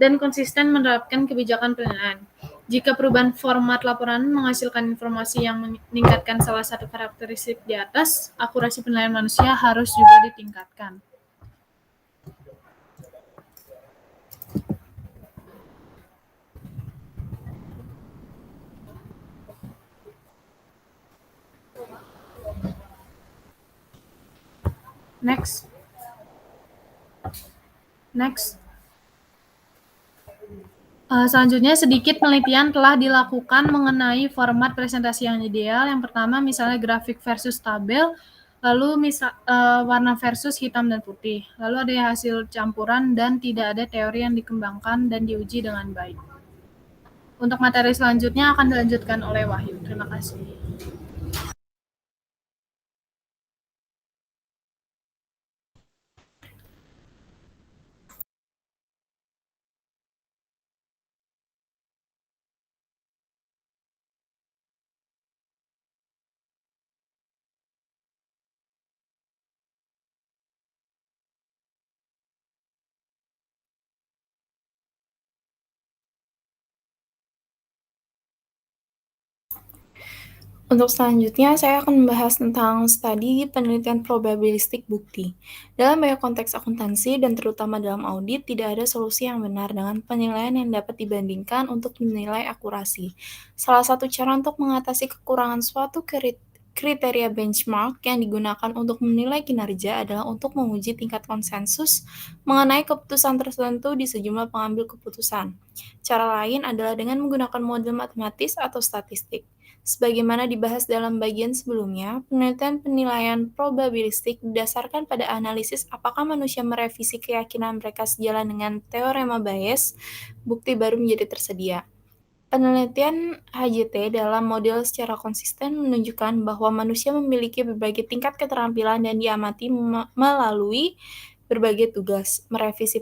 dan konsisten menerapkan kebijakan penilaian. Jika perubahan format laporan menghasilkan informasi yang meningkatkan salah satu karakteristik di atas, akurasi penilaian manusia harus juga ditingkatkan. Next. Selanjutnya, sedikit penelitian telah dilakukan mengenai format presentasi yang ideal. Yang pertama, misalnya grafik versus tabel, lalu warna versus hitam dan putih. Lalu ada hasil campuran dan tidak ada teori yang dikembangkan dan diuji dengan baik. Untuk materi selanjutnya akan dilanjutkan oleh Wahyu. Terima kasih. Untuk selanjutnya, saya akan membahas tentang studi penelitian probabilistik bukti. Dalam banyak konteks akuntansi dan terutama dalam audit, tidak ada solusi yang benar dengan penilaian yang dapat dibandingkan untuk menilai akurasi. Salah satu cara untuk mengatasi kekurangan suatu kriteria benchmark yang digunakan untuk menilai kinerja adalah untuk menguji tingkat konsensus mengenai keputusan tertentu di sejumlah pengambil keputusan. Cara lain adalah dengan menggunakan model matematis atau statistik. Sebagaimana dibahas dalam bagian sebelumnya, penelitian penilaian probabilistik didasarkan pada analisis apakah manusia merevisi keyakinan mereka sejalan dengan teorema Bayes, bukti baru menjadi tersedia. Penelitian HJT dalam model secara konsisten menunjukkan bahwa manusia memiliki berbagai tingkat keterampilan dan diamati melalui berbagai tugas, merevisi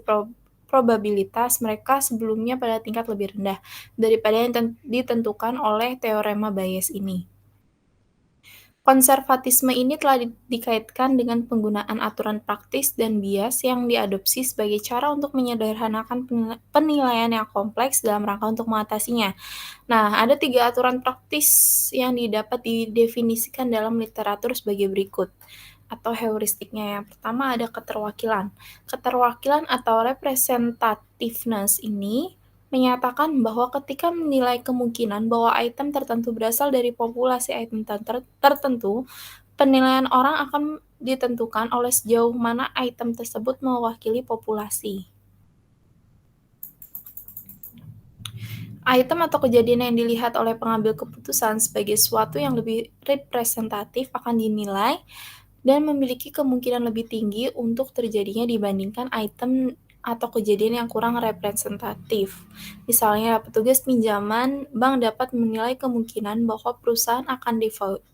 probabilitas mereka sebelumnya pada tingkat lebih rendah daripada yang ditentukan oleh teorema Bayes ini. Konservatisme ini telah dikaitkan dengan penggunaan aturan praktis dan bias yang diadopsi sebagai cara untuk menyederhanakan penilaian yang kompleks dalam rangka untuk mengatasinya. Nah, ada 3 aturan praktis yang dapat didefinisikan dalam literatur sebagai berikut, atau heuristiknya. Yang pertama ada keterwakilan. Keterwakilan atau representativeness ini menyatakan bahwa ketika menilai kemungkinan bahwa item tertentu berasal dari populasi item tertentu, Penilaian orang akan ditentukan oleh sejauh mana item tersebut mewakili populasi. Item atau kejadian yang dilihat oleh pengambil keputusan sebagai sesuatu yang lebih representatif akan dinilai dan memiliki kemungkinan lebih tinggi untuk terjadinya dibandingkan item atau kejadian yang kurang representatif. Misalnya, petugas pinjaman bank dapat menilai kemungkinan bahwa perusahaan akan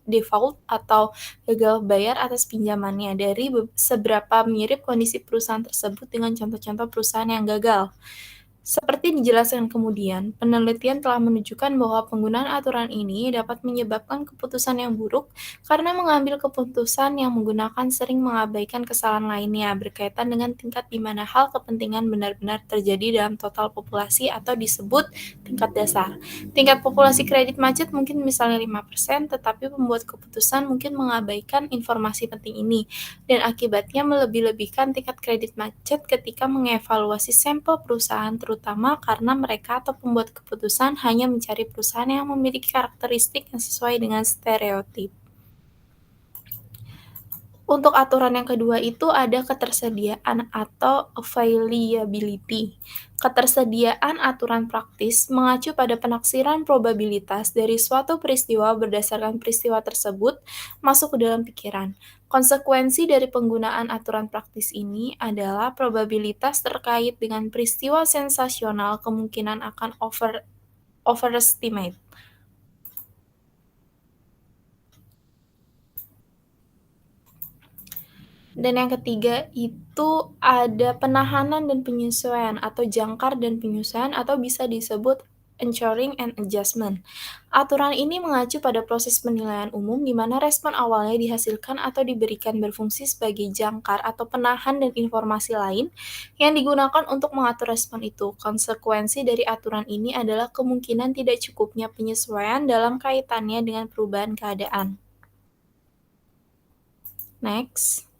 default atau gagal bayar atas pinjamannya dari seberapa mirip kondisi perusahaan tersebut dengan contoh-contoh perusahaan yang gagal. Seperti dijelaskan kemudian, penelitian telah menunjukkan bahwa penggunaan aturan ini dapat menyebabkan keputusan yang buruk karena mengambil keputusan yang menggunakan sering mengabaikan kesalahan lainnya berkaitan dengan tingkat di mana hal kepentingan benar-benar terjadi dalam total populasi atau disebut tingkat dasar. Tingkat populasi kredit macet mungkin misalnya 5%, tetapi pembuat keputusan mungkin mengabaikan informasi penting ini dan akibatnya melebih-lebihkan tingkat kredit macet ketika mengevaluasi sampel perusahaan terutama karena mereka atau pembuat keputusan hanya mencari perusahaan yang memiliki karakteristik yang sesuai dengan stereotip. Untuk aturan yang kedua itu ada ketersediaan atau availability. Ketersediaan aturan praktis mengacu pada penaksiran probabilitas dari suatu peristiwa berdasarkan peristiwa tersebut masuk ke dalam pikiran. Konsekuensi dari penggunaan aturan praktis ini adalah probabilitas terkait dengan peristiwa sensasional kemungkinan akan overestimate. Dan yang ketiga itu ada penahanan dan penyesuaian atau jangkar dan penyesuaian atau bisa disebut anchoring and adjustment. Aturan ini mengacu pada proses penilaian umum di mana respon awalnya dihasilkan atau diberikan berfungsi sebagai jangkar atau penahan dan informasi lain yang digunakan untuk mengatur respon itu. Konsekuensi dari aturan ini adalah kemungkinan tidak cukupnya penyesuaian dalam kaitannya dengan perubahan keadaan. Next.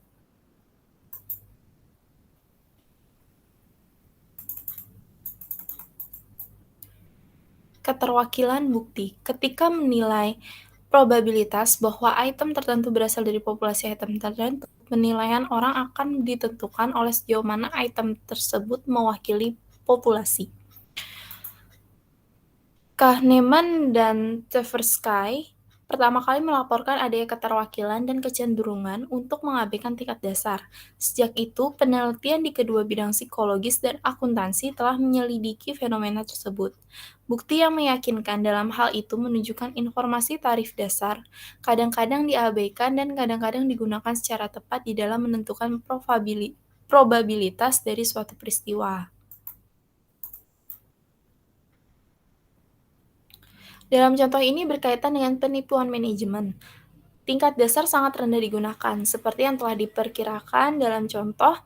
Keterwakilan bukti. Ketika menilai probabilitas bahwa item tertentu berasal dari populasi item tertentu, penilaian orang akan ditentukan oleh sejauh mana item tersebut mewakili populasi. Kahneman dan Tversky pertama kali melaporkan adanya keterwakilan dan kecenderungan untuk mengabaikan tingkat dasar. Sejak itu, penelitian di kedua bidang psikologis dan akuntansi telah menyelidiki fenomena tersebut. Bukti yang meyakinkan dalam hal itu menunjukkan informasi tarif dasar, kadang-kadang diabaikan dan kadang-kadang digunakan secara tepat di dalam menentukan probabilitas dari suatu peristiwa. Dalam contoh ini berkaitan dengan penipuan manajemen. Tingkat dasar sangat rendah digunakan, seperti yang telah diperkirakan dalam contoh,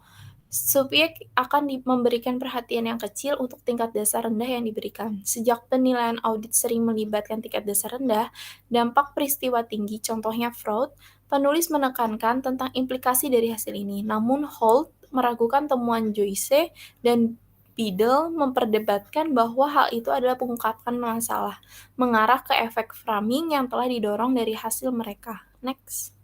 subjek akan memberikan perhatian yang kecil untuk tingkat dasar rendah yang diberikan. Sejak penilaian audit sering melibatkan tingkat dasar rendah, dampak peristiwa tinggi, contohnya fraud, penulis menekankan tentang implikasi dari hasil ini. Namun Holt meragukan temuan Joyce dan Biddle memperdebatkan bahwa hal itu adalah pengungkapan masalah, mengarah ke efek framing yang telah didorong dari hasil mereka. Next.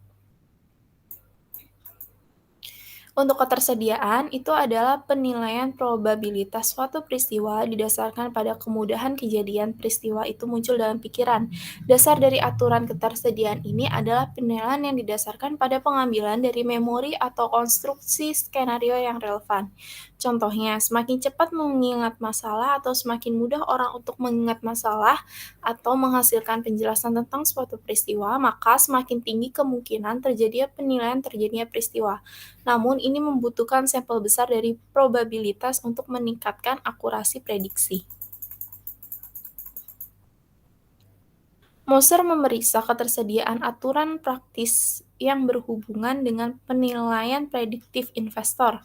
Untuk ketersediaan, itu adalah penilaian probabilitas suatu peristiwa didasarkan pada kemudahan kejadian peristiwa itu muncul dalam pikiran. Dasar dari aturan ketersediaan ini adalah penilaian yang didasarkan pada pengambilan dari memori atau konstruksi skenario yang relevan. Contohnya, semakin cepat mengingat masalah atau semakin mudah orang untuk mengingat masalah atau menghasilkan penjelasan tentang suatu peristiwa, maka semakin tinggi kemungkinan terjadinya penilaian terjadinya peristiwa. Namun, ini membutuhkan sampel besar dari probabilitas untuk meningkatkan akurasi prediksi. Moser memeriksa ketersediaan aturan praktis yang berhubungan dengan penilaian prediktif investor.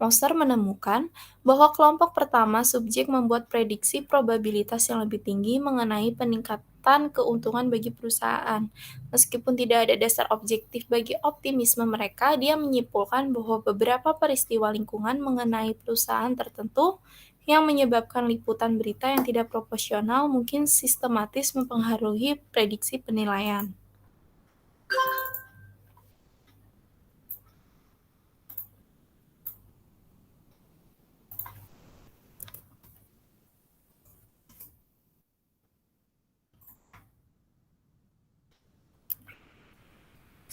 Moser menemukan bahwa kelompok pertama subjek membuat prediksi probabilitas yang lebih tinggi mengenai peningkatan keuntungan bagi perusahaan. Meskipun tidak ada dasar objektif bagi optimisme mereka, dia menyimpulkan bahwa beberapa peristiwa lingkungan mengenai perusahaan tertentu yang menyebabkan liputan berita yang tidak proporsional mungkin sistematis mempengaruhi prediksi penilaian.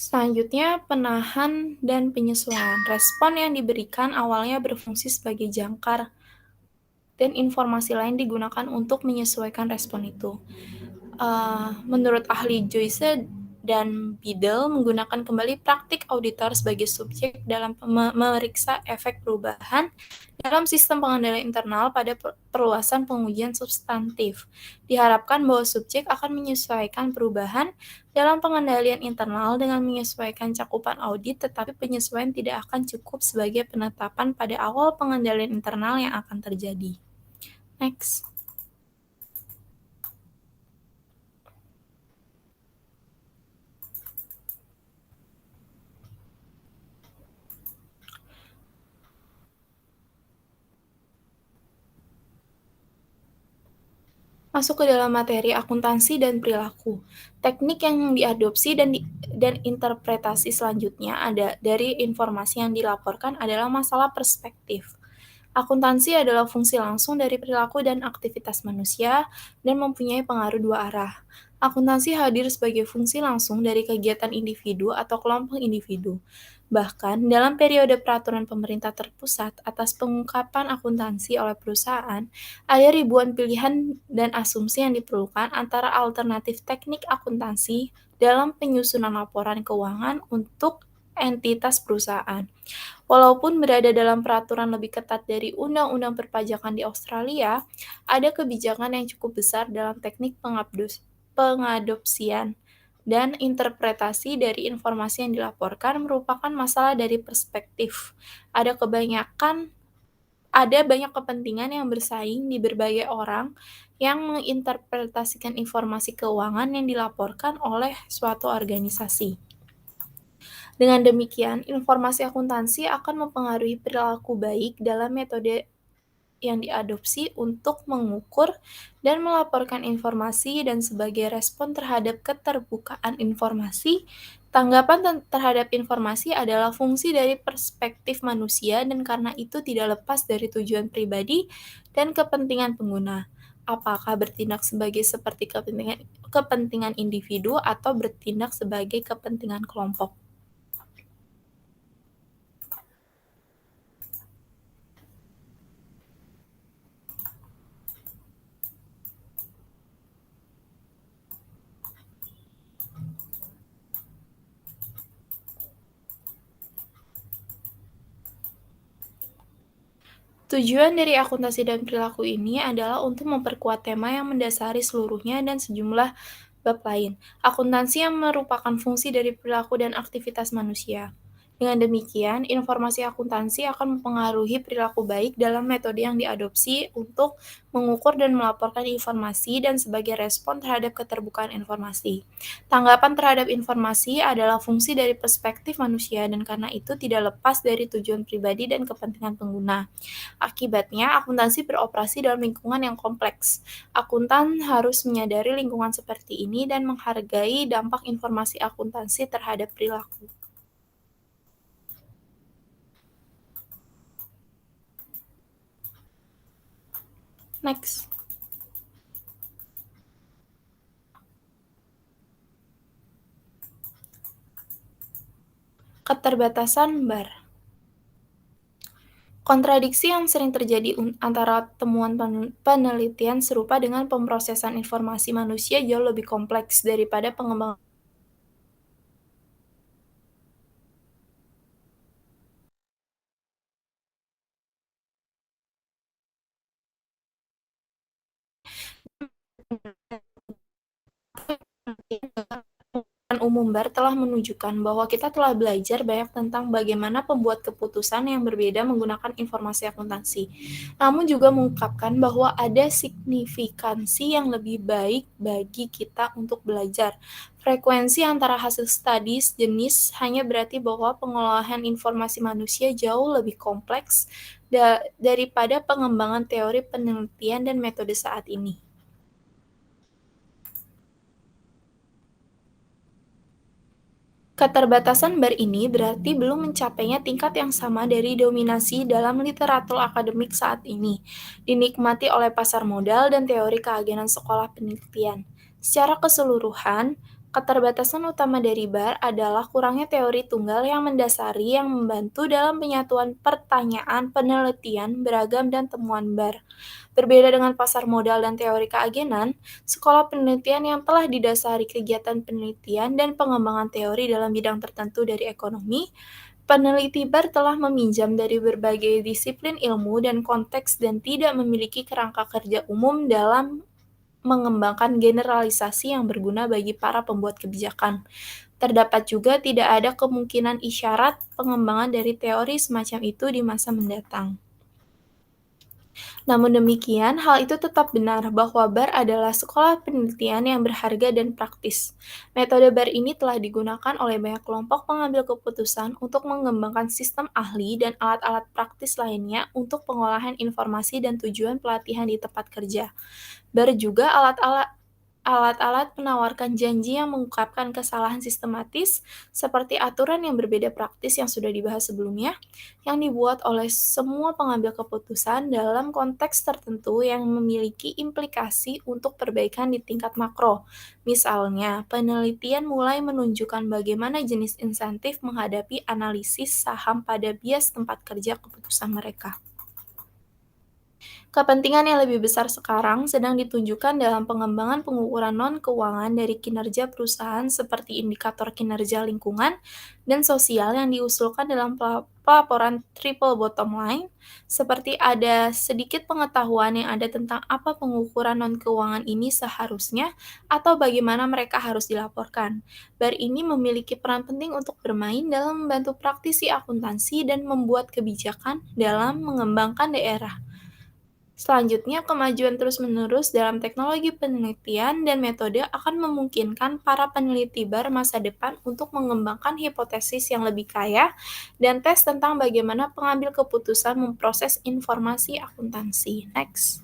Selanjutnya, penahan dan penyesuaian. Respon yang diberikan awalnya berfungsi sebagai jangkar, dan informasi lain digunakan untuk menyesuaikan respon itu. Menurut ahli Joyce dan Biddle, menggunakan kembali praktik auditor sebagai subjek dalam memeriksa efek perubahan dalam sistem pengendalian internal pada perluasan pengujian substantif. Diharapkan bahwa subjek akan menyesuaikan perubahan dalam pengendalian internal dengan menyesuaikan cakupan audit, tetapi penyesuaian tidak akan cukup sebagai penetapan pada awal pengendalian internal yang akan terjadi. Next. Masuk ke dalam materi akuntansi dan perilaku. Teknik yang diadopsi dan interpretasi selanjutnya ada dari informasi yang dilaporkan adalah masalah perspektif. Akuntansi adalah fungsi langsung dari perilaku dan aktivitas manusia dan mempunyai pengaruh dua arah. Akuntansi hadir sebagai fungsi langsung dari kegiatan individu atau kelompok individu. Bahkan, dalam periode peraturan pemerintah terpusat atas pengungkapan akuntansi oleh perusahaan, ada ribuan pilihan dan asumsi yang diperlukan antara alternatif teknik akuntansi dalam penyusunan laporan keuangan untuk entitas perusahaan. Walaupun berada dalam peraturan lebih ketat dari undang-undang perpajakan di Australia, ada kebijakan yang cukup besar dalam teknik pengadopsian dan interpretasi dari informasi yang dilaporkan merupakan masalah dari perspektif. Ada banyak kepentingan yang bersaing di berbagai orang yang menginterpretasikan informasi keuangan yang dilaporkan oleh suatu organisasi. Dengan demikian, informasi akuntansi akan mempengaruhi perilaku baik dalam metode yang diadopsi untuk mengukur dan melaporkan informasi dan sebagai respon terhadap keterbukaan informasi. Tanggapan terhadap informasi adalah fungsi dari perspektif manusia dan karena itu tidak lepas dari tujuan pribadi dan kepentingan pengguna. Apakah bertindak seperti kepentingan individu atau bertindak sebagai kepentingan kelompok. Tujuan dari akuntansi dan perilaku ini adalah untuk memperkuat tema yang mendasari seluruhnya dan sejumlah bab lain. Akuntansi yang merupakan fungsi dari perilaku dan aktivitas manusia. Dengan demikian, informasi akuntansi akan mempengaruhi perilaku baik dalam metode yang diadopsi untuk mengukur dan melaporkan informasi dan sebagai respon terhadap keterbukaan informasi. Tanggapan terhadap informasi adalah fungsi dari perspektif manusia dan karena itu tidak lepas dari tujuan pribadi dan kepentingan pengguna. Akibatnya, akuntansi beroperasi dalam lingkungan yang kompleks. Akuntan harus menyadari lingkungan seperti ini dan menghargai dampak informasi akuntansi terhadap perilaku. Next. Keterbatasan BAR. Kontradiksi yang sering terjadi antara temuan penelitian serupa dengan pemrosesan informasi manusia jauh lebih kompleks daripada pengembangan umum BAR telah menunjukkan bahwa kita telah belajar banyak tentang bagaimana pembuat keputusan yang berbeda menggunakan informasi akuntansi. Namun juga mengungkapkan bahwa ada signifikansi yang lebih baik bagi kita untuk belajar. Frekuensi antara hasil studi jenis hanya berarti bahwa pengolahan informasi manusia jauh lebih kompleks daripada pengembangan teori penelitian dan metode saat ini. Keterbatasan BAR ini berarti belum mencapainya tingkat yang sama dari dominasi dalam literatur akademik saat ini, dinikmati oleh pasar modal dan teori keagenan sekolah penelitian. Secara keseluruhan, Keterbatasan utama dari BAR adalah kurangnya teori tunggal yang mendasari yang membantu dalam penyatuan pertanyaan, penelitian, beragam, dan temuan BAR. Berbeda dengan pasar modal dan teori keagenan, sekolah penelitian yang telah didasari kegiatan penelitian dan pengembangan teori dalam bidang tertentu dari ekonomi, peneliti BAR telah meminjam dari berbagai disiplin ilmu dan konteks dan tidak memiliki kerangka kerja umum dalam mengembangkan generalisasi yang berguna bagi para pembuat kebijakan. Terdapat juga tidak ada kemungkinan isyarat pengembangan dari teori semacam itu di masa mendatang. Namun demikian, hal itu tetap benar bahwa BAR adalah sekolah penelitian yang berharga dan praktis. Metode BAR ini telah digunakan oleh banyak kelompok pengambil keputusan untuk mengembangkan sistem ahli dan alat-alat praktis lainnya untuk pengolahan informasi dan tujuan pelatihan di tempat kerja. BAR juga alat-alat menawarkan janji yang mengungkapkan kesalahan sistematis, seperti aturan yang berbeda praktis yang sudah dibahas sebelumnya, yang dibuat oleh semua pengambil keputusan dalam konteks tertentu yang memiliki implikasi untuk perbaikan di tingkat makro. Misalnya, penelitian mulai menunjukkan bagaimana jenis insentif menghadapi analisis saham pada bias tempat kerja keputusan mereka. Kepentingan yang lebih besar sekarang sedang ditunjukkan dalam pengembangan pengukuran non-keuangan dari kinerja perusahaan seperti indikator kinerja lingkungan dan sosial yang diusulkan dalam pelaporan triple bottom line, seperti ada sedikit pengetahuan yang ada tentang apa pengukuran non-keuangan ini seharusnya atau bagaimana mereka harus dilaporkan. BAR ini memiliki peran penting untuk bermain dalam membantu praktisi akuntansi dan membuat kebijakan dalam mengembangkan daerah. Selanjutnya, kemajuan terus-menerus dalam teknologi penelitian dan metode akan memungkinkan para peneliti BAR masa depan untuk mengembangkan hipotesis yang lebih kaya dan tes tentang bagaimana pengambil keputusan memproses informasi akuntansi. Next.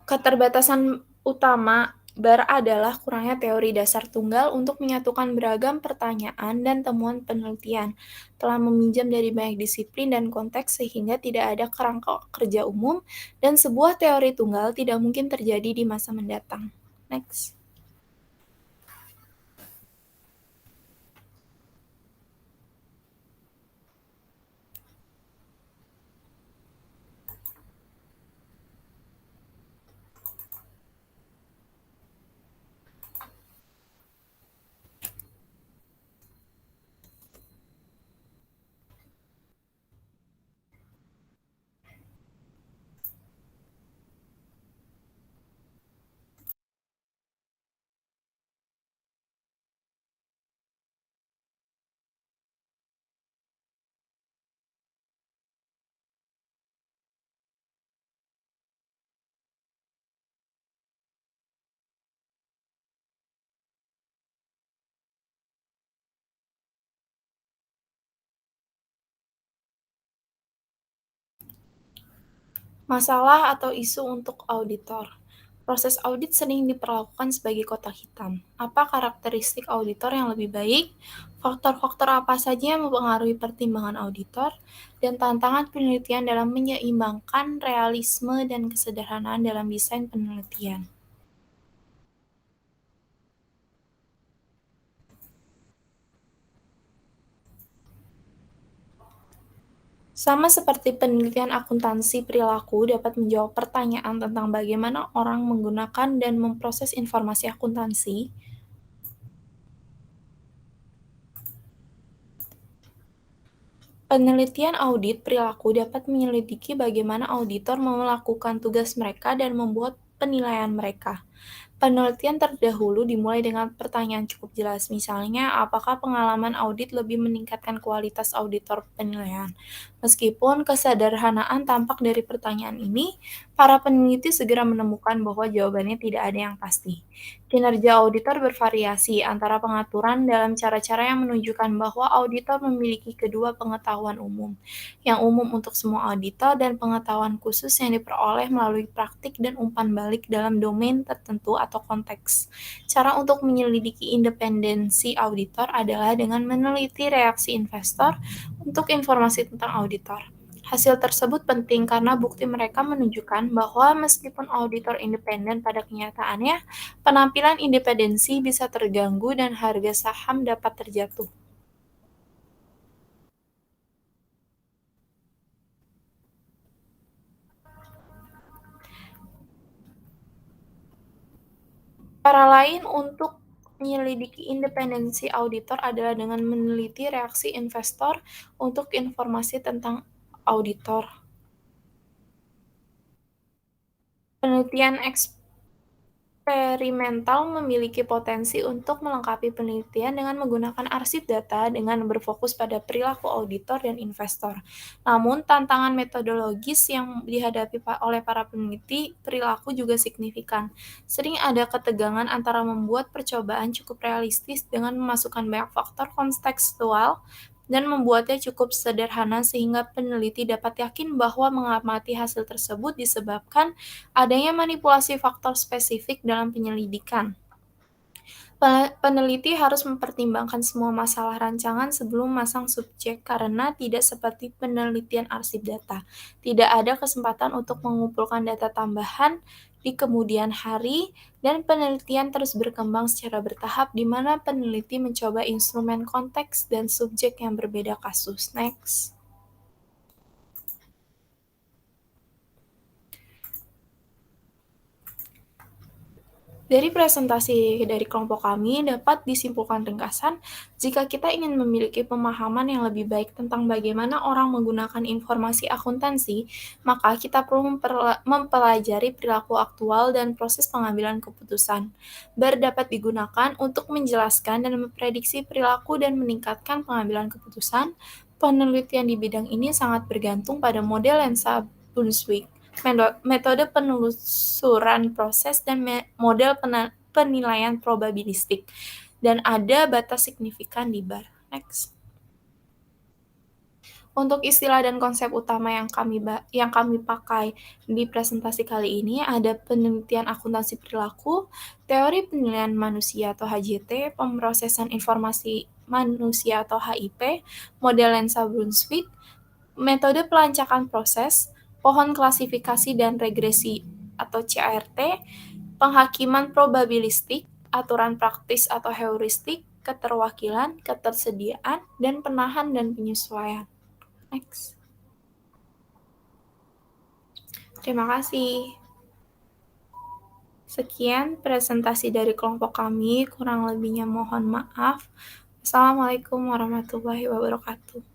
Keterbatasan utama BAR adalah kurangnya teori dasar tunggal untuk menyatukan beragam pertanyaan dan temuan penelitian. Telah meminjam dari banyak disiplin dan konteks sehingga tidak ada kerangka kerja umum dan sebuah teori tunggal tidak mungkin terjadi di masa mendatang. Next. Masalah atau isu untuk auditor. Proses audit sering diperlakukan sebagai kotak hitam. Apa karakteristik auditor yang lebih baik? Faktor-faktor apa saja yang mempengaruhi pertimbangan auditor? Dan tantangan penelitian dalam menyeimbangkan realisme dan kesederhanaan dalam desain penelitian. Sama seperti penelitian akuntansi perilaku dapat menjawab pertanyaan tentang bagaimana orang menggunakan dan memproses informasi akuntansi, penelitian audit perilaku dapat menyelidiki bagaimana auditor melakukan tugas mereka dan membuat penilaian mereka. Penelitian terdahulu dimulai dengan pertanyaan cukup jelas, misalnya apakah pengalaman audit lebih meningkatkan kualitas auditor penilaian. Meskipun kesederhanaan tampak dari pertanyaan ini, para peneliti segera menemukan bahwa jawabannya tidak ada yang pasti. Kinerja auditor bervariasi antara pengaturan dalam cara-cara yang menunjukkan bahwa auditor memiliki kedua pengetahuan umum, yang umum untuk semua auditor dan pengetahuan khusus yang diperoleh melalui praktik dan umpan balik dalam domain tertentu atau konteks. Cara untuk menyelidiki independensi auditor adalah dengan meneliti reaksi investor untuk informasi tentang auditor. Hasil tersebut penting karena bukti mereka menunjukkan bahwa meskipun auditor independen pada kenyataannya, penampilan independensi bisa terganggu dan harga saham dapat terjatuh. Cara lain untuk menyelidiki independensi auditor adalah dengan meneliti reaksi investor untuk informasi tentang auditor. Penelitian eksperimental memiliki potensi untuk melengkapi penelitian dengan menggunakan arsip data dengan berfokus pada perilaku auditor dan investor. Namun, tantangan metodologis yang dihadapi oleh para peneliti perilaku juga signifikan. Sering ada ketegangan antara membuat percobaan cukup realistis dengan memasukkan banyak faktor kontekstual dan membuatnya cukup sederhana sehingga peneliti dapat yakin bahwa mengamati hasil tersebut disebabkan adanya manipulasi faktor spesifik dalam penyelidikan. Peneliti harus mempertimbangkan semua masalah rancangan sebelum memasang subjek karena tidak seperti penelitian arsip data. Tidak ada kesempatan untuk mengumpulkan data tambahan di kemudian hari, dan penelitian terus berkembang secara bertahap di mana peneliti mencoba instrumen konteks dan subjek yang berbeda kasus. Next. Dari presentasi dari kelompok kami dapat disimpulkan ringkasan, jika kita ingin memiliki pemahaman yang lebih baik tentang bagaimana orang menggunakan informasi akuntansi, maka kita perlu mempelajari perilaku aktual dan proses pengambilan keputusan. BER dapat digunakan untuk menjelaskan dan memprediksi perilaku dan meningkatkan pengambilan keputusan. Penelitian di bidang ini sangat bergantung pada model lensa Brunswick, metode penelusuran proses, dan model penilaian probabilistik, dan ada batas signifikan di BER. Next. Untuk istilah dan konsep utama yang kami pakai di presentasi kali ini ada penelitian akuntansi perilaku, teori penilaian manusia atau HJT, pemrosesan informasi manusia atau HIP, model lensa Brunswick, metode pelancakan proses, pohon klasifikasi dan regresi atau CART, penghakiman probabilistik, aturan praktis atau heuristik, keterwakilan, ketersediaan, dan penahan dan penyesuaian. Next. Terima kasih. Sekian presentasi dari kelompok kami, kurang lebihnya mohon maaf. Assalamualaikum warahmatullahi wabarakatuh.